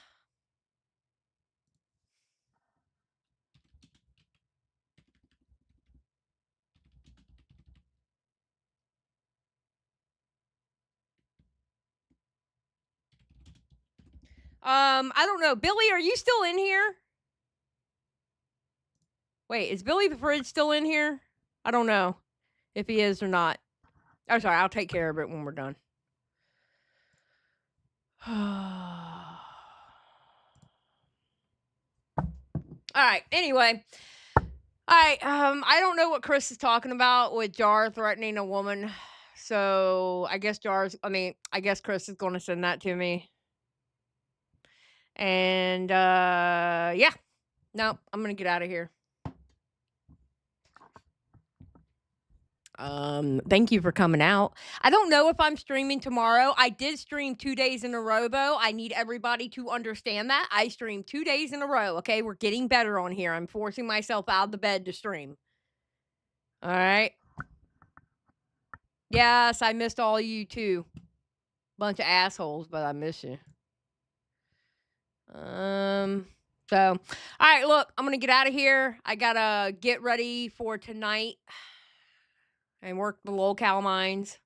I don't know. Billy, are you still in here? Wait, is Billy the Fridge still in here? I don't know if he is or not. Oh, sorry. I'll take care of it when we're done. All right. Anyway. All right. I don't know what Chris is talking about with Jar threatening a woman. So I guess I guess Chris is going to send that to me. And yeah. No, I'm going to get out of here. Thank you for coming out. I don't know if I'm streaming tomorrow. I did stream 2 days in a row, though. I need everybody to understand that. I streamed 2 days in a row, okay? We're getting better on here. I'm forcing myself out of the bed to stream. All right? Yes, I missed all you, too. Bunch of assholes, but I miss you. So, all right, look, I'm going to get out of here. I got to get ready for tonight and work the locale mines.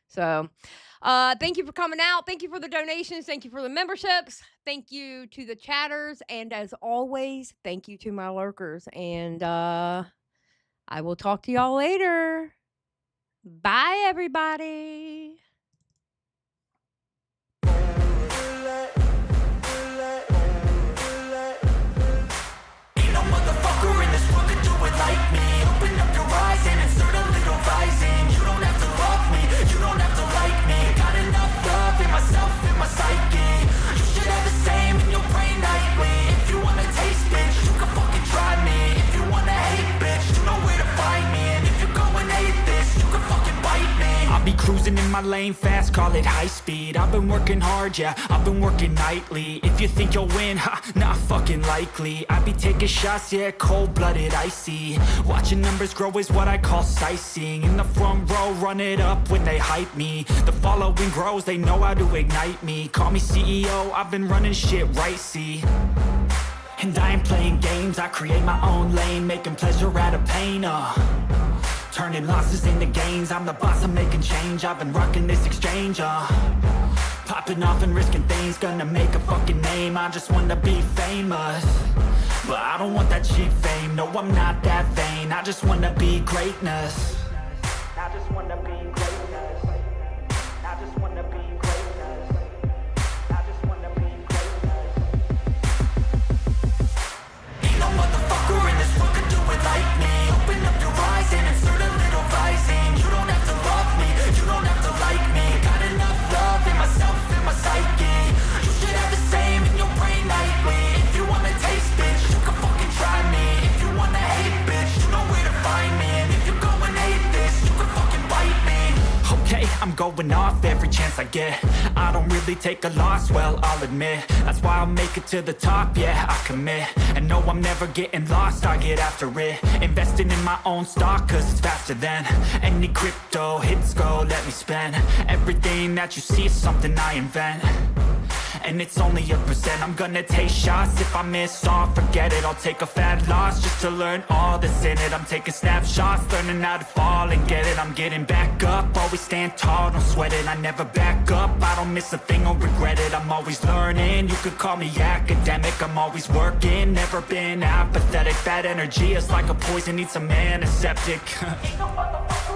So, thank you for coming out. Thank you for the donations. Thank you for the memberships. Thank you to the chatters. And as always, thank you to my lurkers. And I will talk to y'all later. Bye, everybody. Ain't no motherfucker in this world could do it like me. Open up your eyes and insert a little rising. You don't have to love me, you don't have to like me. Got enough love in myself, in my psyche. You should have the same in your brain nightly. If you wanna taste, bitch, you can fucking try me. If you wanna hate, bitch, you know where to find me. And if you go and hate this, you can fucking bite me. I'll be cruising in my lane fast, call it high speed. I've been working hard, yeah, I've been working nightly. If you think you'll win, ha, not fucking likely. I be taking shots, yeah, cold-blooded, icy. Watching numbers grow is what I call sightseeing. In the front row, run it up when they hype me. The following grows, they know how to ignite me. Call me CEO, I've been running shit right, see. And I ain't playing games, I create my own lane, making pleasure out of pain, turning losses into gains, I'm the boss, I'm making change. I've been rocking this exchange, popping off and risking things, gonna make a fucking name. I just wanna be famous, but I don't want that cheap fame. No, I'm not that vain, I just wanna be greatness. I just wanna be greatness. I just wanna be greatness. I just wanna be greatness. Ain't no motherfucker in this world could do it like me. Open up your eyes and insert a little rising. You don't have to love me, you don't have to like me. Got enough love in myself, in my psyche. You should have the same in your brain nightly. If you wanna taste, bitch, you can fucking try me. If you wanna hate, bitch, you know where to find me. And if you go and hate this, you can fucking bite me. Okay, I'm going off every chance I get. I don't really take a loss, well, I'll admit. That's why I'll make it to the top, yeah, I commit. And no, I'm never getting lost, I get after it. Investing in my own stock, cause it's faster than any crypto hits go, let me spend. Everything that you see is something I invent. And it's only a percent. I'm gonna take shots. If I miss all, forget it. I'll take a fat loss just to learn all that's in it. I'm taking snapshots, learning how to fall and get it. I'm getting back up, always stand tall, don't sweat it. I never back up, I don't miss a thing or regret it. I'm always learning, you could call me academic. I'm always working, never been apathetic. Bad energy is like a poison, needs some antiseptic. Ain't no motherfucker